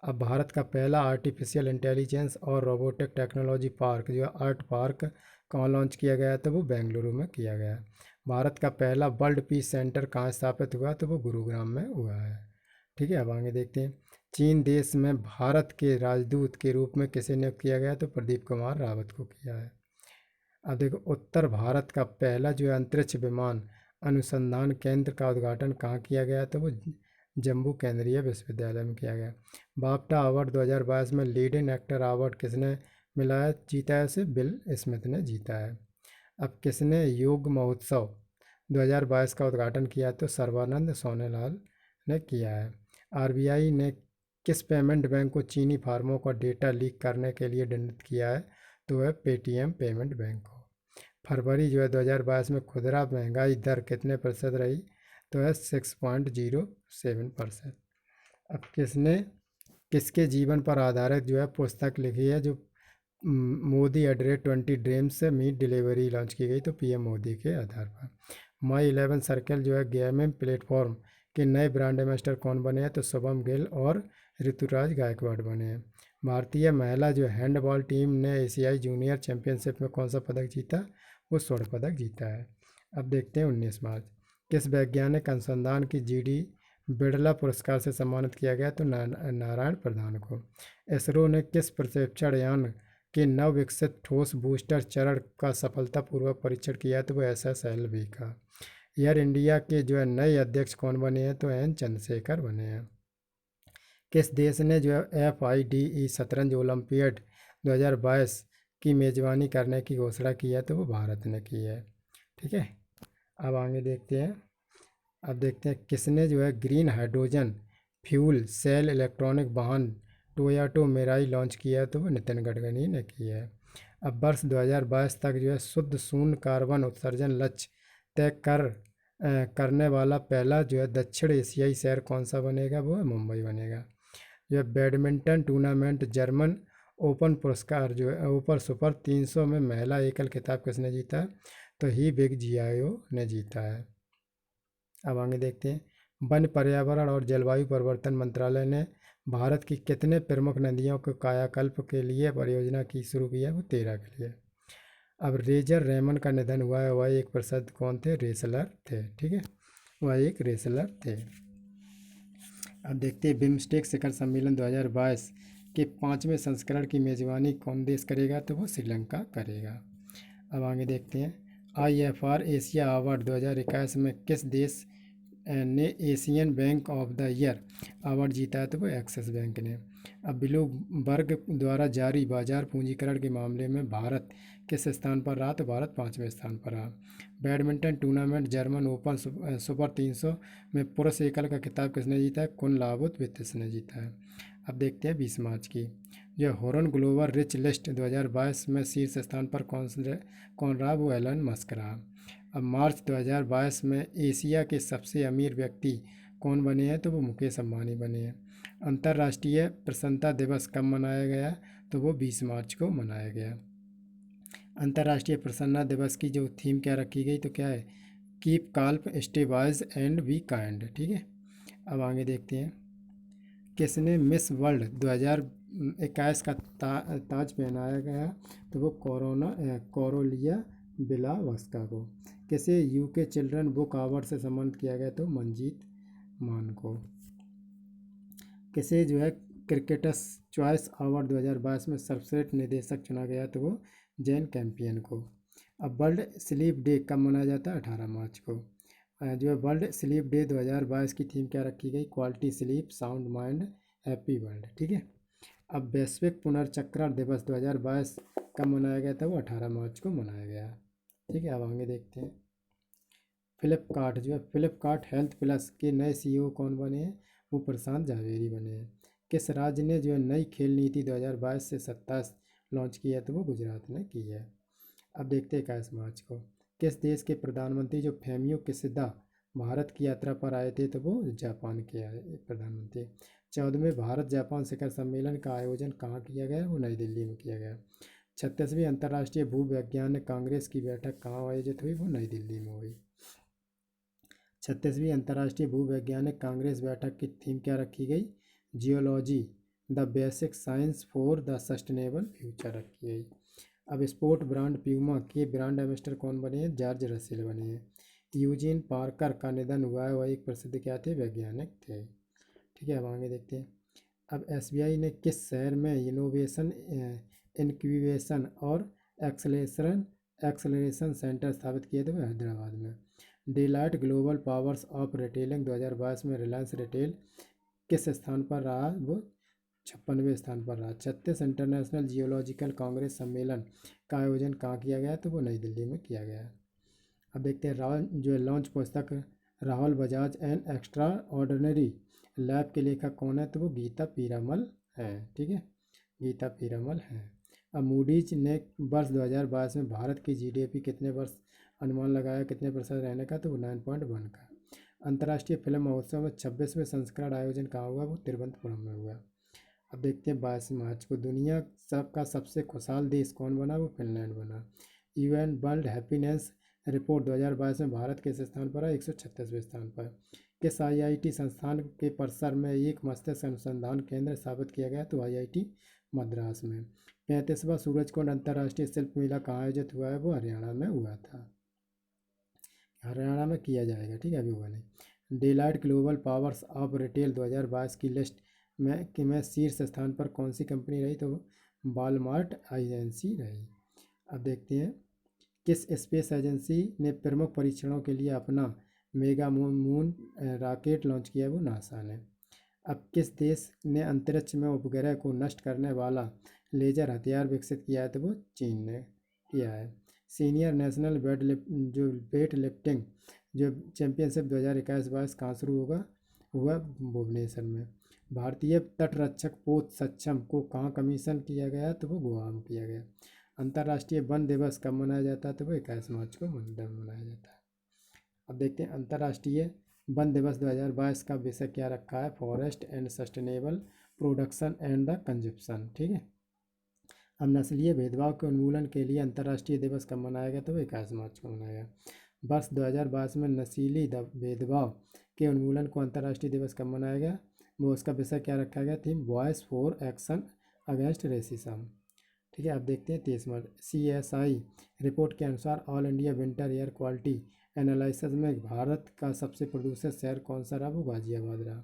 अब भारत का पहला आर्टिफिशियल इंटेलिजेंस और रोबोटिक टेक्नोलॉजी पार्क जो है आर्ट पार्क कहाँ लॉन्च किया गया? तो वो बेंगलुरु में किया गया। भारत का पहला वर्ल्ड पीस सेंटर कहाँ स्थापित हुआ? तो वो गुरुग्राम में हुआ है, ठीक है। अब आगे देखते हैं। चीन देश में भारत के राजदूत के रूप में किसे नियुक्त किया गया? तो प्रदीप कुमार रावत को किया है। अब देखो, उत्तर भारत का पहला जो है अंतरिक्ष विमान अनुसंधान केंद्र का उद्घाटन कहाँ किया गया? तो वो जम्मू केंद्रीय विश्वविद्यालय में किया गया। बाफ्टा अवार्ड 2022 में लीडिंग एक्टर अवार्ड किसने जीता है? इसे बिल स्मिथ ने जीता है। अब किसने योग महोत्सव 2022 का उद्घाटन किया? तो सर्बानंद सोनोवाल ने किया है। आरबीआई ने किस पेमेंट बैंक को चीनी फार्मों का डेटा लीक करने के लिए दंडित किया है? तो वह पेटीएम पेमेंट बैंक को। फरवरी जो है 2022 में खुदरा महंगाई दर कितने प्रतिशत रही, तो है 6.07%। अब किसके जीवन पर आधारित जो है पुस्तक लिखी है, जो Modi @20 dreams meet delivery launch की गई, तो पीएम मोदी के आधार पर। माई 11 सर्कल जो है गेमिंग प्लेटफॉर्म के नए ब्रांड एम्बेसडर कौन बने हैं, तो शुभम गिल और ऋतुराज गायकवाड़ बने हैं। भारतीय महिला जो हैंडबॉल टीम ने एशियाई जूनियर चैंपियनशिप में कौन सा पदक जीता, वो स्वर्ण पदक जीता है। अब देखते हैं 19 मार्च, किस वैज्ञानिक अनुसंधान की जीडी बिड़ला पुरस्कार से सम्मानित किया गया, तो नारायण प्रधान को। इसरो ने किस प्रक्षेपण यान के नव विकसित ठोस बूस्टर चरण का सफलतापूर्वक परीक्षण किया है, तो वो SSLV का। एयर इंडिया के जो है नए अध्यक्ष कौन बने हैं, तो एन चंद्रशेखर बने हैं। किस देश ने जो है FIDE शतरंज ओलंपियाड 2022 की मेज़बानी करने की घोषणा की है, तो वो भारत ने की है। ठीक है, अब आगे देखते हैं। अब देखते हैं किसने जो है green hydrogen fuel cell electronic वाहन टोयोटा मिराई लॉन्च किया है, तो वो नितिन गडकरी ने किया है। अब वर्ष 2022 तक जो है शुद्ध शून्य कार्बन उत्सर्जन लक्ष्य तय करने वाला पहला जो है दक्षिण एशियाई शहर कौन सा बनेगा, वो है मुंबई बनेगा। जो है बैडमिंटन टूर्नामेंट जर्मन ओपन पुरस्कार जो है ओपर सुपर 300 में महिला एकल खिताब किसने जीता है, तो ही बिग जियाओ ने जीता है। अब आगे देखते हैं। वन पर्यावरण और जलवायु परिवर्तन मंत्रालय ने भारत की कितने प्रमुख नदियों के कायाकल्प के लिए परियोजना की शुरू की है, वो 13 के लिए। अब रेजर रेमन का निधन हुआ है, वह एक प्रसिद्ध कौन थे, रेसलर थे। ठीक है, वह एक रेसलर थे। अब देखते हैं बिम्स्टेक शिखर सम्मेलन 2022 के 5वें संस्करण की मेज़बानी कौन देश करेगा, तो वो श्रीलंका करेगा। अब आगे देखते हैं। IFR एशिया अवार्ड 2021 में किस देश ने Asian bank of the year award जीता है, तो वो एक्सिस बैंक ने। अब ब्लूमबर्ग द्वारा जारी बाजार पूंजीकरण के मामले में भारत किस स्थान पर रहा, तो भारत 5वें स्थान पर रहा। Badminton tournament German open super 300 में पुरुष एकल का खिताब किसने जीता है, कुनलावुत वित्तिस ने जीता है। अब देखते हैं 20 मार्च की। जो हॉर्न ग्लोबल रिच लिस्ट 2022 में शीर्ष स्थान पर कौन रहा, वो एलन मस्क रहा। अब मार्च 2022 में एशिया के सबसे अमीर व्यक्ति कौन बने हैं, तो वो मुकेश अंबानी बने हैं। अंतर्राष्ट्रीय प्रसन्नता दिवस कब मनाया गया, तो वो 20 मार्च को मनाया गया। अंतर्राष्ट्रीय प्रसन्नता दिवस की जो थीम क्या रखी गई, तो क्या है, keep calm stay wise and be kind. ठीक है, अब आगे देखते हैं। किसने मिस वर्ल्ड 2021 का ताज पहनाया गया, तो वो कोरोलिया बिलावस्का को। किसे UK चिल्ड्रन बुक अवार्ड से सम्मानित किया गया, तो मंजीत मान को। किसे जो है क्रिकेटर्स चॉइस अवार्ड 2022 में सर्वश्रेष्ठ निदेशक चुना गया, तो वो जैन कैंपियन को। अब वर्ल्ड स्लीप डे कब मनाया जाता है, 18 मार्च को। जो है वर्ल्ड स्लीप डे 2022 की थीम क्या रखी गई, quality sleep sound mind happy world. ठीक है, अब वैश्विक पुनर्चक्रण दिवस 2022 कब मनाया गया था, वो 18 मार्च को मनाया गया। ठीक है, अब आगे देखते हैं। फ्लिपकार्ट जो है फ्लिपकार्ट हेल्थ प्लस के नए CEO कौन बने हैं, वो प्रशांत जावेरी बने हैं। किस राज्य ने जो है नई खेल नीति 2022 से 27 लॉन्च की है, तो वो गुजरात ने की है। अब देखते हैं 21 मार्च को। किस देश के प्रधानमंत्री जो फेमियो किशिदा भारत की यात्रा पर आए थे, तो वो जापान के आए प्रधानमंत्री। 14वें भारत जापान शिखर सम्मेलन का आयोजन कहाँ किया गया, वो नई दिल्ली में किया गया। 36वीं अंतर्राष्ट्रीय भूवैज्ञानिक कांग्रेस की बैठक कहाँ आयोजित हुई, वो नई दिल्ली में हुई। 36वीं अंतर्राष्ट्रीय भूवैज्ञानिक कांग्रेस बैठक की थीम क्या रखी गई, geology the basic science for the sustainable future रखी गई। अब स्पोर्ट ब्रांड प्यूमा के ब्रांड एम्बेसडर कौन बने हैं, जॉर्ज रसेल बने हैं। यूजीन पार्कर का निधन हुआ है, वह एक प्रसिद्ध क्या थे, वैज्ञानिक थे। ठीक है, अब आगे देखते हैं। अब SBI ने किस शहर में इनोवेशन इनक्यूबेशन और एक्सलेशन सेंटर स्थापित किए थे, हैदराबाद में। Deloitte global powers of retailing 2022 में रिलायंस रिटेल किस स्थान पर रहा, वो 56वें स्थान पर रहा। 36 इंटरनेशनल जियोलॉजिकल कांग्रेस सम्मेलन का आयोजन कहाँ किया गया, तो वो नई दिल्ली में किया गया। अब देखते हैं जो लॉन्च पुस्तक Rahul Bajaj and extra ordinary lab के लेखक कौन है, तो वो गीता पीरामल है। ठीक है, गीता पीरामल है। अब मूडीज ने वर्ष 2022 में भारत की जीडीपी कितने वर्ष अनुमान लगाया कितने प्रतिशत रहने का, तो वो 9.1 का। अंतर्राष्ट्रीय फिल्म महोत्सव में 26वें संस्करण आयोजन कहाँ हुआ, वो तिरुवनंतपुरम में हुआ। अब देखते हैं 22 मार्च को दुनिया का सबसे खुशहाल देश कौन बना, वो फिनलैंड बना। यूएन वर्ल्ड हैप्पीनेस रिपोर्ट 2022 में भारत किस स्थान पर है, 136वें स्थान पर। किस आईआईटी संस्थान के परिसर में एक मस्तिष्क अनुसंधान केंद्र स्थापित किया गया, तो आईआईटी मद्रास में। 35वां सूरजकुंड अंतर्राष्ट्रीय शिल्प मेला कहाँ आयोजित हुआ है, वो हरियाणा में हुआ था, हरियाणा में किया जाएगा, ठीक है, अभी हुआ नहीं। Deloitte global powers of retail 2022 की लिस्ट में शीर्ष स्थान पर कौन सी कंपनी रही, तो वॉलमार्ट आईएनसी रही। अब देखते हैं किस स्पेस एजेंसी ने प्रमुख परीक्षणों के लिए अपना मेगा मून रॉकेट लॉन्च किया, वो नासा ने। अब किस देश ने अंतरिक्ष में उपग्रह को नष्ट करने वाला लेजर हथियार विकसित किया है, तो वो चीन ने किया है। सीनियर नेशनल वेट लिफ्टिंग जो चैंपियनशिप 2021-22 कहाँ शुरू हुआ भुवनेश्वर में। भारतीय तटरक्षक पोत सक्षम को कहाँ कमीशन किया गया, तो वो गोवा में किया गया। अंतर्राष्ट्रीय वन दिवस कब मनाया जाता है, तो वो 21 मार्च को मनाया जाता है। अब देखते हैं अंतर्राष्ट्रीय वन दिवस 2022 का विषय क्या रखा है, forest and sustainable production and the consumption, ठीक है। अब नस्लीय भेदभाव के उन्मूलन के लिए अंतर्राष्ट्रीय दिवस कब मनाया गया, तो 21 मार्च को मनाया गया। वर्ष 2022 में नस्लीय भेदभाव के उन्मूलन को अंतर्राष्ट्रीय दिवस कब मनाया गया, वो उसका विषय क्या रखा गया, theme voice for action against racism, ठीक है। अब देखते हैं 23 मार्च CSI रिपोर्ट के अनुसार all India winter air quality analysis में भारत का सबसे प्रदूषित शहर कौन सा रहा, वो गाजियाबाद रहा।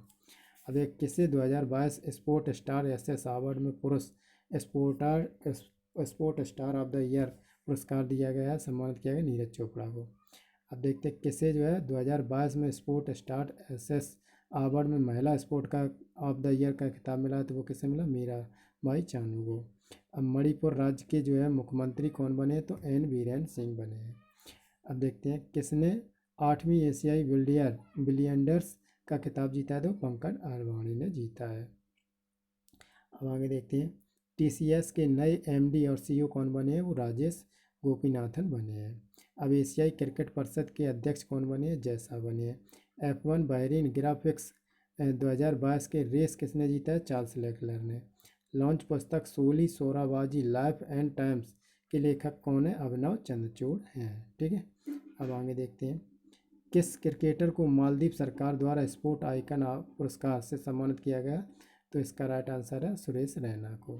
अब एक किसे 2022 स्पोर्ट स्टार SS अवार्ड में पुरुष sport star of the year पुरस्कार दिया गया है, सम्मानित किया गया नीरज चोपड़ा को। अब देखते हैं किसे जो है 2022 में स्पोर्ट स्टार SS अवार्ड में महिला स्पोर्ट का ऑफ द ईयर का खिताब मिला, तो वो किसे मिला, मीरा बाई चानू को। अब मणिपुर राज्य के जो है मुख्यमंत्री कौन बने, तो N बीरेन सिंह बने हैं। अब देखते हैं किसने 8वीं एशियाई बिलियंडर्स का खिताब जीता है, तो पंकज आडवाणी ने जीता है। अब आगे देखते हैं TCS के नए MD और CEO कौन बने हैं, वो राजेश गोपीनाथन बने हैं। अब एशियाई क्रिकेट परिषद के अध्यक्ष कौन बने हैं, जय शाह बने हैं। F1 बहरीन ग्राफिक्स 2022 के रेस किसने जीता है, चार्ल्स लेक्लर ने। लॉन्च पुस्तक सोली शोराबाजी लाइफ एंड टाइम्स के लेखक कौन है, अभिनव चंद्रचूड़ हैं, ठीक है। अब आगे देखते हैं किस क्रिकेटर को मालदीव सरकार द्वारा स्पोर्ट आइकन पुरस्कार से सम्मानित किया गया, तो इसका राइट आंसर है सुरेश रैना को।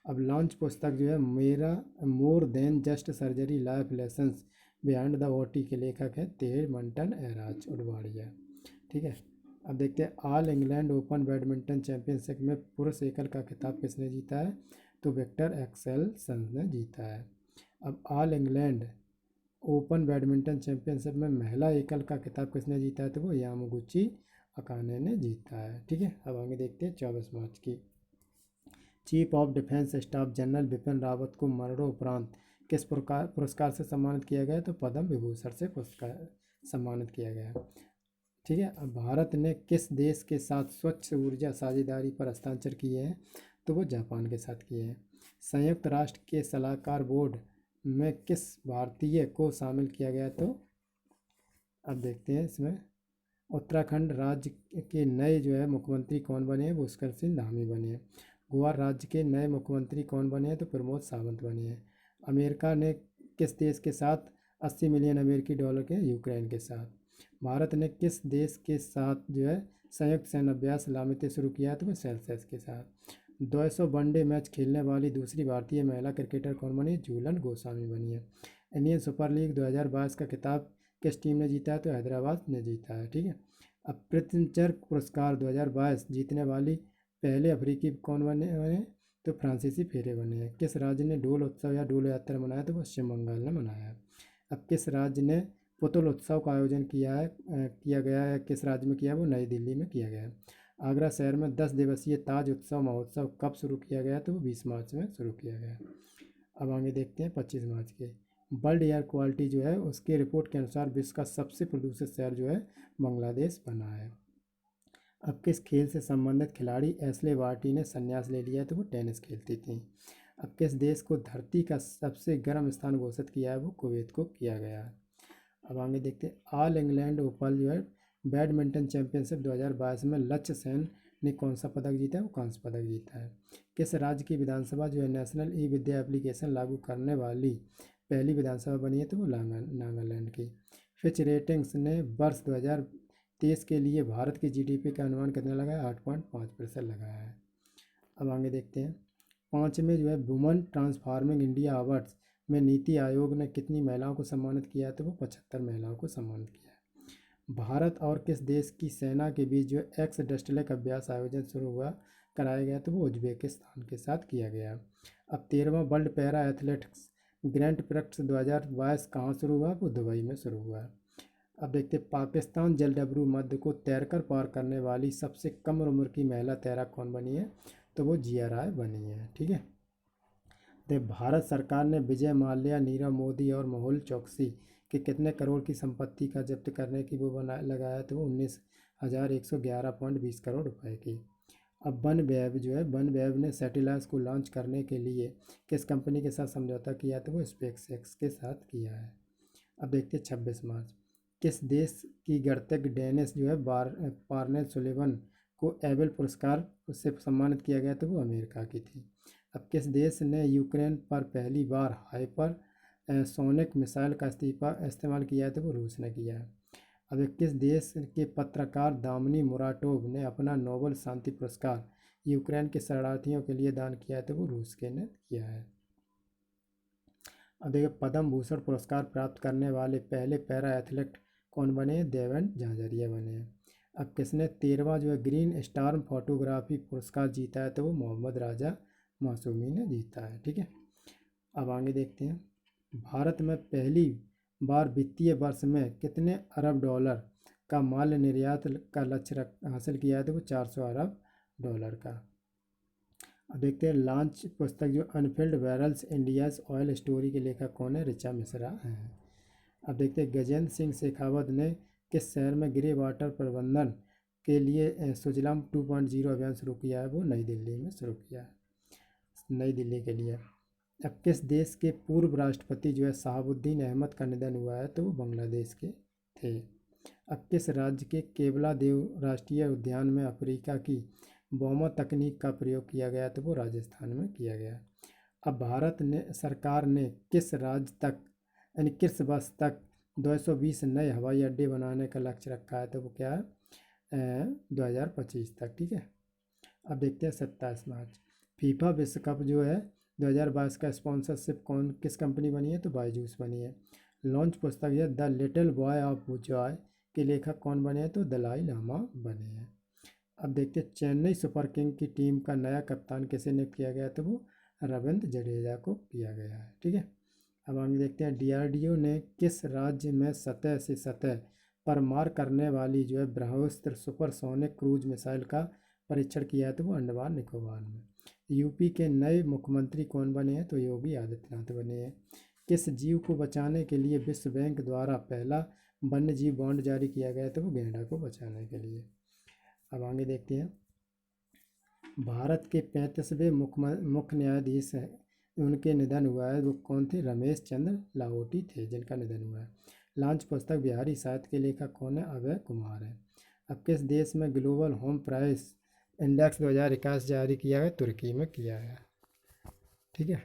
अब लॉन्च पुस्तक जो है मेरा more than just surgery life lessons behind the OT के लेखक हैं तेज मंटन एराज उडवाड़िया, ठीक है। अब देखते हैं all England open badminton championship में पुरुष एकल का खिताब किसने जीता है, तो विक्टर एक्सेलसन ने जीता है। अब all England open badminton championship में महिला एकल का खिताब किसने जीता है, तो वो यामागुची अकाने ने जीता है, ठीक है। अब आगे देखते हैं 24 मार्च की chief of defence staff general Bipin Rawat को मरणोपरांत किस पुरस्कार से सम्मानित किया गया, तो पद्म विभूषण से पुरस्कार सम्मानित किया गया, ठीक है। अब भारत ने किस देश के साथ स्वच्छ ऊर्जा साझेदारी पर हस्ताक्षर किए हैं, तो वो जापान के साथ किए हैं। संयुक्त राष्ट्र के सलाहकार बोर्ड में किस भारतीय को शामिल किया गया, तो अब देखते हैं इसमें उत्तराखंड राज्य के नए जो है मुख्यमंत्री कौन बने हैं, वो पुष्कर सिंह धामी बने हैं। गोवा राज्य के नए मुख्यमंत्री कौन बने हैं, तो प्रमोद सावंत बने हैं। अमेरिका ने किस देश के साथ 80 मिलियन अमेरिकी डॉलर के, यूक्रेन के साथ। भारत ने किस देश के साथ जो है संयुक्त सैन्य अभ्यास लामिते शुरू किया है, तो वो सेल्सियस के साथ। 200 वनडे मैच खेलने वाली दूसरी भारतीय महिला क्रिकेटर कौन बनी, झूलन गोस्वामी बनी है। इंडियन सुपर लीग 2022 का खिताब किस टीम ने जीता है, तो हैदराबाद ने जीता है, ठीक है। अब प्रित्जर पुरस्कार 2022 जीतने वाली पहले अफ्रीकी कौन बने, तो फ्रांसीसी फेरे बने हैं। किस राज्य ने डोल उत्सव या डोल यात्रा मनाया, तो पश्चिम बंगाल ने मनाया है। अब किस राज्य ने पुतुल उत्सव का आयोजन किया गया है, किस राज्य में किया है, वो नई दिल्ली में किया गया है। आगरा शहर में 10 दिवसीय ताज उत्सव महोत्सव कब शुरू किया गया, तो वो 20 मार्च में शुरू किया गया। अब आगे देखते हैं 25 मार्च के वर्ल्ड एयर क्वालिटी जो है उसके रिपोर्ट के अनुसार विश्व का सबसे प्रदूषित शहर जो है बांग्लादेश बना है। अब किस खेल से संबंधित खिलाड़ी एशले बार्टी ने संन्यास ले लिया है, तो वो टेनिस खेलती थी। अब किस देश को धरती का सबसे गर्म स्थान घोषित किया है? वो कुवैत को किया गया है। अब आगे देखते हैं, ऑल इंग्लैंड ओपन जो है बैडमिंटन चैंपियनशिप 2022 में लक्ष्य सेन ने कौन सा पदक जीता है? वो कांस्य पदक जीता है। किस राज्य की विधानसभा जो है नेशनल ई विद्या एप्लीकेशन लागू करने वाली पहली विधानसभा बनी है? तो वो नागालैंड की। फिच रेटिंग्स ने वर्ष 2023 के लिए भारत की जीडीपी का अनुमान कितना लगाया? 8.5% लगाया है। अब आगे देखते हैं, पाँचवें जो है वुमेन ट्रांसफॉर्मिंग इंडिया अवार्ड्स में नीति आयोग ने कितनी महिलाओं को सम्मानित किया है? तो वो 75 महिलाओं को सम्मानित किया है। भारत और किस देश की सेना के बीच जो एक्स डस्टलेक अभ्यास आयोजन शुरू हुआ कराया गया? तो वो उज्बेकिस्तान के साथ किया गया। अब 13वां world para athletics grand prix 2022 कहाँ शुरू हुआ? वो दुबई में शुरू हुआ। अब देखते हैं, पाकिस्तान जलडब्रू मध्य को तैरकर पार करने वाली सबसे कम उम्र की महिला तैराक कौन बनी है? तो वो जिया राय बनी है। ठीक है। तो भारत सरकार ने विजय माल्या, नीरव मोदी और मेहुल चोकसी के कितने करोड़ की संपत्ति का जब्त करने की वो बना लगाया? तो वो 19,111.20 करोड़ रुपए की। अब वन वेब जो है, वन वेब ने सैटेलाइट को लॉन्च करने के लिए किस कंपनी के साथ समझौता किया? तो वो स्पेसएक्स के साथ किया है। अब देखते हैं 26 मार्च, किस देश की गणतज्ञ डेनिस जो है पार्नेल सुलिवन को एबेल पुरस्कार से सम्मानित किया गया? तो वो अमेरिका की थी। अब किस देश ने यूक्रेन पर पहली बार हाइपर सोनिक मिसाइल का इस्तेमाल किया है? तो वो रूस ने किया है। अब किस देश के पत्रकार दामिनी मुराटोव ने अपना नोबेल शांति पुरस्कार यूक्रेन के शरणार्थियों के लिए दान किया है? तो वो रूस के ने किया है। अब देखिए, पद्म भूषण पुरस्कार प्राप्त करने वाले पहले पैरा एथलीट कौन बने हैं? देवेंद्र झाझरिया बने हैं। अब किसने 13वां जो है ग्रीन स्टार फोटोग्राफी पुरस्कार जीता है? तो वो मोहम्मद राजा मासूमी ने जीता है। ठीक है। अब आगे देखते हैं, भारत में पहली बार वित्तीय वर्ष में कितने अरब डॉलर का माल निर्यात का लक्ष्य हासिल किया है? तो वो 400 अरब डॉलर का। अब देखते हैं, लॉन्च पुस्तक जो Anfield barrels India's oil story के लेखक कौन है? ऋचा मिश्रा हैं। अब देखते हैं, गजेंद्र सिंह शेखावत ने किस शहर में ग्रे वाटर प्रबंधन के लिए सुजलाम 2.0 अभियान शुरू किया है? वो नई दिल्ली में शुरू किया है, नई दिल्ली के लिए। अब किस देश के पूर्व राष्ट्रपति जो है शहाबुद्दीन अहमद का निधन हुआ है? तो वो बांग्लादेश के थे। अब किस राज्य के केवला देव राष्ट्रीय उद्यान में अफ्रीका की बोमा तकनीक का प्रयोग किया गया? तो वो राजस्थान में किया गया। अब भारत ने सरकार ने किस राज्य तक यानी किस वर्ष तक 220 नए हवाई अड्डे बनाने का लक्ष्य रखा है? तो वो क्या है? 2025 तक। ठीक है। अब देखते हैं 27 मार्च, फीफा विश्व कप जो है 2022 का स्पॉन्सरशिप किस कंपनी बनी है? तो बायजूस बनी है। लॉन्च पुस्तक है the little boy of Joy के लेखक कौन बने हैं? तो दलाई लामा बने हैं। अब देखते हैं, चेन्नई सुपर किंग की टीम का नया कप्तान किसे नियुक्त किया गया? तो वो रविंद्र जडेजा को किया गया है। ठीक है। अब आगे देखते हैं, डीआरडीओ ने किस राज्य में सतह से सतह पर मार करने वाली जो है ब्रह्मोस्त्र सुपरसोनिक क्रूज मिसाइल का परीक्षण किया है? तो वो अंडमान निकोबार में। यूपी के नए मुख्यमंत्री कौन बने हैं? तो योगी आदित्यनाथ बने हैं। किस जीव को बचाने के लिए विश्व बैंक द्वारा पहला वन्य जीव बॉन्ड जारी किया गया? तो वो गैंडा को बचाने के लिए। अब आगे देखते हैं, भारत के 35वें मुख्य न्यायाधीश हैं, उनके निधन हुआ है, वो कौन थे? रमेश चंद्र लाहौटी थे जिनका निधन हुआ है। लॉन्च पुस्तक बिहारी साहित्य के लेखक कौन है? अभय कुमार है। अब किस देश में ग्लोबल होम प्राइस इंडेक्स 2021 जारी किया है? तुर्की में किया है। ठीक है।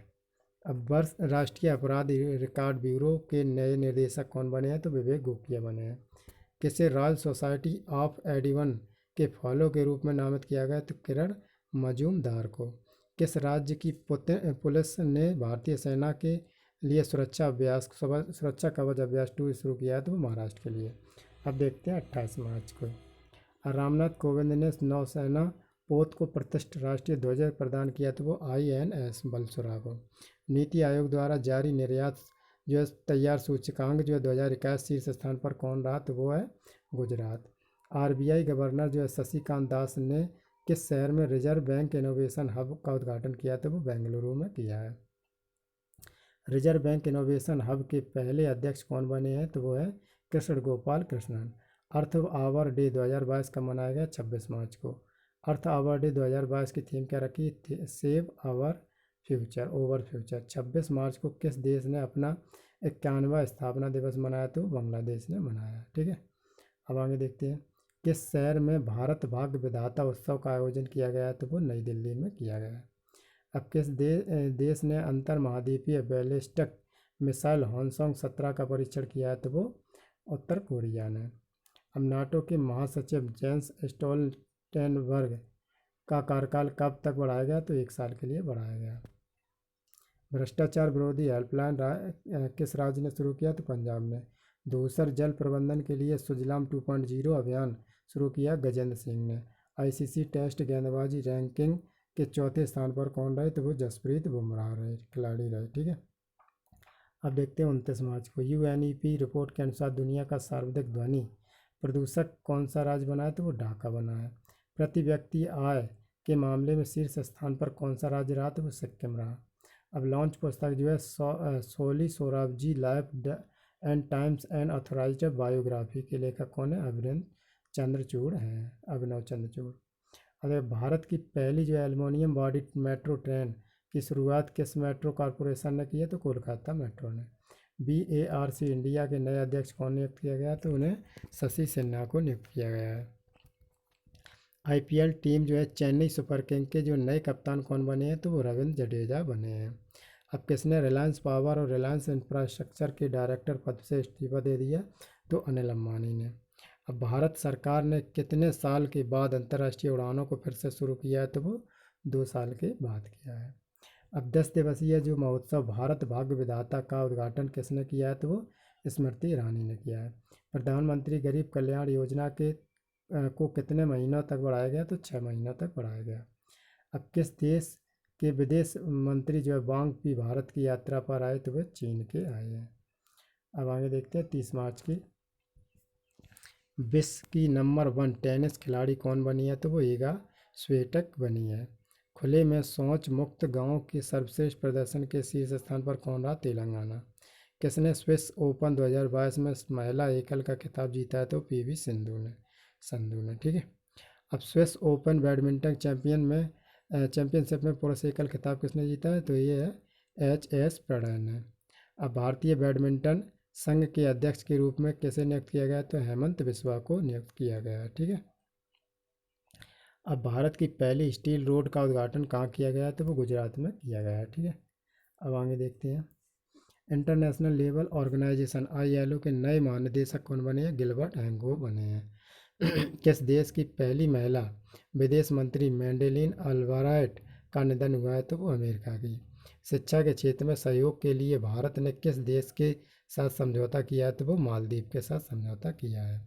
अब वर्ष राष्ट्रीय अपराध रिकॉर्ड ब्यूरो के नए निर्देशक कौन बने हैं? तो विवेक गोखिया बने हैं। किसे रॉयल सोसाइटी ऑफ एडिवन के फॉलो के रूप में नामित किया गया? तो किरण मजूमदार को। किस राज्य की पुलिस ने भारतीय सेना के लिए सुरक्षा कवच अभ्यास 2 शुरू किया है? तो वो महाराष्ट्र के लिए। अब देखते हैं 28 मार्च को, रामनाथ कोविंद ने नौसेना पोत को प्रतिष्ठित राष्ट्रीय ध्वज प्रदान किया? तो वो INS बलसुरा को। नीति आयोग द्वारा जारी निर्यात जो है तैयार सूचकांक जो है 2021 शीर्ष स्थान पर कौन रहा? तो वो है गुजरात। RBI गवर्नर जो है शशिकांत दास ने किस शहर में रिजर्व बैंक इनोवेशन हब का उद्घाटन किया? तो वो बेंगलुरु में किया है। रिजर्व बैंक इनोवेशन हब के पहले अध्यक्ष कौन बने हैं? तो वो है कृष्ण गोपाल कृष्णन। अर्थ आवर डे 2022 का मनाया गया 26 मार्च को। अर्थ आवर डे 2022 की थीम क्या रखी? Save our future, over future. 26 मार्च को किस देश ने अपना 91वां स्थापना दिवस मनाया? तो बांग्लादेश ने मनाया। ठीक है, अब आगे देखते हैं। किस शहर में भारत भाग्य विधाता उत्सव का आयोजन किया गया है? तो वो नई दिल्ली में किया गया है। अब किस देश ने अंतर महाद्वीपीय बैलिस्टिक मिसाइल हॉन्सोंग 17 का परीक्षण किया है? तो वो उत्तर कोरिया ने। अब नाटो के महासचिव जेंस स्टोल्टेनबर्ग का कार्यकाल कब तक बढ़ाया गया? तो 1 साल के लिए बढ़ाया गया। भ्रष्टाचार विरोधी हेल्पलाइन किस राज्य ने शुरू किया? तो पंजाब ने। धूसर जल प्रबंधन के लिए सुजलाम 2.0 अभियान शुरू किया गजेंद्र सिंह ने। आईसीसी टेस्ट गेंदबाजी रैंकिंग के 4थे स्थान पर कौन रहे? तो वो जसप्रीत बुमराह रहे, खिलाड़ी रहे। ठीक है, अब देखते हैं 29 मार्च को। यूएनईपी रिपोर्ट के अनुसार दुनिया का सर्वाधिक ध्वनि प्रदूषक कौन सा राज्य बना है? तो वो ढाका बना है। प्रति व्यक्ति आय के मामले में शीर्ष स्थान पर कौन सा राज्य रहा? तो वो सिक्किम रहा। अब लॉन्च पुस्तक जो है Soli Sorabjee life and times and authorised biography के लेखक कौन है? अभिनव चंद्रचूड़ हैं, अभिनव चंद्रचूड़। अगर भारत की पहली जो एल्युमिनियम बॉडी मेट्रो ट्रेन की शुरुआत किस मेट्रो कॉरपोरेशन ने की है? तो कोलकाता मेट्रो ने। BARC इंडिया के नए अध्यक्ष कौन नियुक्त किया गया? तो उन्हें शशि सिन्हा को नियुक्त किया गया है। IPL टीम जो है चेन्नई सुपर किंग के जो नए कप्तान कौन बने हैं? तो वो रविंद्र जडेजा बने हैं। अब किसने रिलायंस पावर और रिलायंस इंफ्रास्ट्रक्चर के डायरेक्टर पद से इस्तीफा दे दिया? तो अनिल अंबानी ने। अब भारत सरकार ने कितने साल के बाद अंतर्राष्ट्रीय उड़ानों को फिर से शुरू किया है? तो वो 2 साल के बाद किया है। अब 10 दिवसीय जो महोत्सव भारत भाग्य विधाता का उद्घाटन किसने किया है? तो वो स्मृति ईरानी ने किया है। प्रधानमंत्री गरीब कल्याण योजना के को कितने महीनों तक बढ़ाया गया? तो 6 महीनों तक बढ़ाया गया। अब किस देश के विदेश मंत्री जो है वांग पी भारत की यात्रा पर आए? तो वे चीन के आए हैं। अब आगे देखते हैं 30 मार्च की। विश्व की नंबर 1 टेनिस खिलाड़ी कौन बनी है? तो वो ईगा स्विएटेक बनी है। खुले में शौच मुक्त गांव के सर्वश्रेष्ठ प्रदर्शन के शीर्ष स्थान पर कौन रहा? तेलंगाना। किसने स्विस ओपन 2022 में महिला एकल का खिताब जीता है? तो PV संधू ने। ठीक है, अब स्विस ओपन बैडमिंटन चैंपियनशिप में पुरुष एकल खिताब किसने जीता है? तो ये है HS प्रणय ने। अब भारतीय बैडमिंटन संघ के अध्यक्ष के रूप में किसे नियुक्त किया गया? तो हेमंत बिस्वा को नियुक्त किया गया है। ठीक है, अब भारत की पहली स्टील रोड का उद्घाटन कहाँ किया गया? तो वो गुजरात में किया गया है। ठीक है, अब आगे देखते हैं। इंटरनेशनल लेबर ऑर्गेनाइजेशन ILO के नए महानिदेशक कौन बने हैं? गिलबर्ट हैंगो बने हैं। किस देश की पहली महिला विदेश मंत्री मैंडेलिन अल्ब्राइट का निधन हुआ है? तो वो अमेरिका की। शिक्षा के क्षेत्र में सहयोग के लिए भारत ने किस देश के साथ समझौता किया है? तो वो मालदीव के साथ समझौता किया है।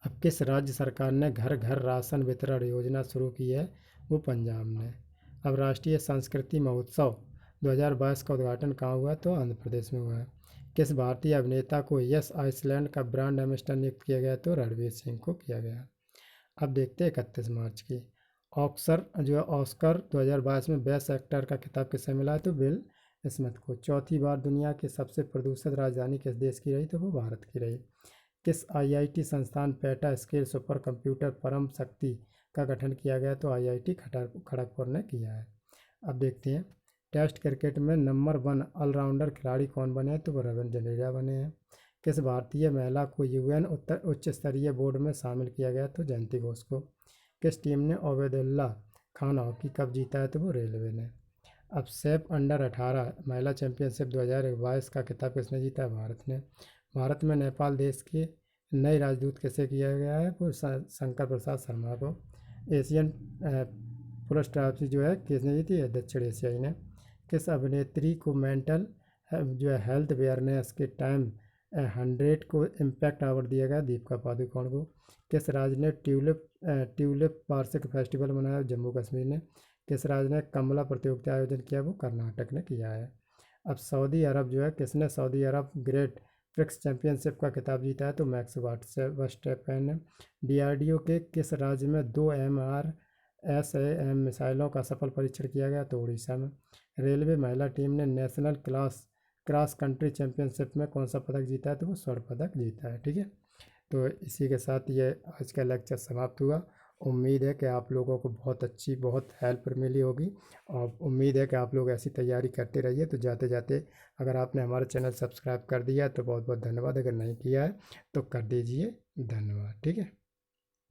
अब किस राज्य सरकार ने घर घर राशन वितरण योजना शुरू की है? वो पंजाब ने। अब राष्ट्रीय संस्कृति महोत्सव 2022 का उद्घाटन कहाँ हुआ? तो आंध्र प्रदेश में हुआ है। किस भारतीय अभिनेता को यस आइसलैंड का ब्रांड एम्बेसडर नियुक्त किया गया? तो रणवीर सिंह को किया गया। अब देखते हैं 31 मार्च की। ऑस्कर 2022 में बेस्ट एक्टर का खिताब किसे मिला है? तो विल स्मिथ को। चौथी बार दुनिया की सबसे प्रदूषित राजधानी किस देश की रही? तो वो भारत की रही। किस IIT संस्थान पेटा स्केल सुपर कंप्यूटर परम शक्ति का गठन किया गया? तो IIT खड़गपुर ने किया है। अब देखते हैं टेस्ट क्रिकेट में नंबर 1 ऑलराउंडर खिलाड़ी कौन बने हैं? तो वो रविंद्र जडेजा बने हैं। किस भारतीय महिला को UN उच्च स्तरीय बोर्ड में शामिल किया गया? तो जयंती घोष को। किस टीम ने ओबेदुल्ला खान हॉकी कप जीता है? तो वो रेलवे ने। अब सेफ अंडर 18 महिला चैंपियनशिप 2022 का खिताब किसने जीता है? भारत ने। भारत में नेपाल देश के नए राजदूत किसे किया गया है? वो शंकर प्रसाद शर्मा को। एशियन पुरुष ट्रॉफी जो है किसने जीती है? दक्षिण एशियाई ने। किस अभिनेत्री को मेंटल जो है हेल्थ अवेयरनेस के टाइम 100 को इम्पैक्ट अवार्ड दिया गया? दीपिका पादुकोण को। किस राज्य ने ट्यूलिप वार्षिक फेस्टिवल मनाया? जम्मू कश्मीर ने। किस राज्य ने कमला प्रतियोगिता आयोजन किया? वो कर्नाटक ने किया है। अब सऊदी अरब जो है किसने सऊदी अरब ग्रेट प्रिक्स चैंपियनशिप का खिताब जीता है? तो मैक्स वर्स्टेपेन ने। DRDO के किस राज्य में 2 MRSAM मिसाइलों का सफल परीक्षण किया गया? तो उड़ीसा में। रेलवे महिला टीम ने नेशनल क्रॉस कंट्री चैंपियनशिप में कौन सा पदक जीता है? तो वो स्वर्ण पदक जीता है। ठीक है, तो इसी के साथ ये आज का लेक्चर समाप्त हुआ उम्मीद है कि आप लोगों को बहुत हेल्प मिली होगी, और उम्मीद है कि आप लोग ऐसी तैयारी करते रहिए। तो जाते जाते अगर आपने हमारा चैनल सब्सक्राइब कर दिया तो बहुत बहुत धन्यवाद, अगर नहीं किया है तो कर दीजिए। धन्यवाद। ठीक है।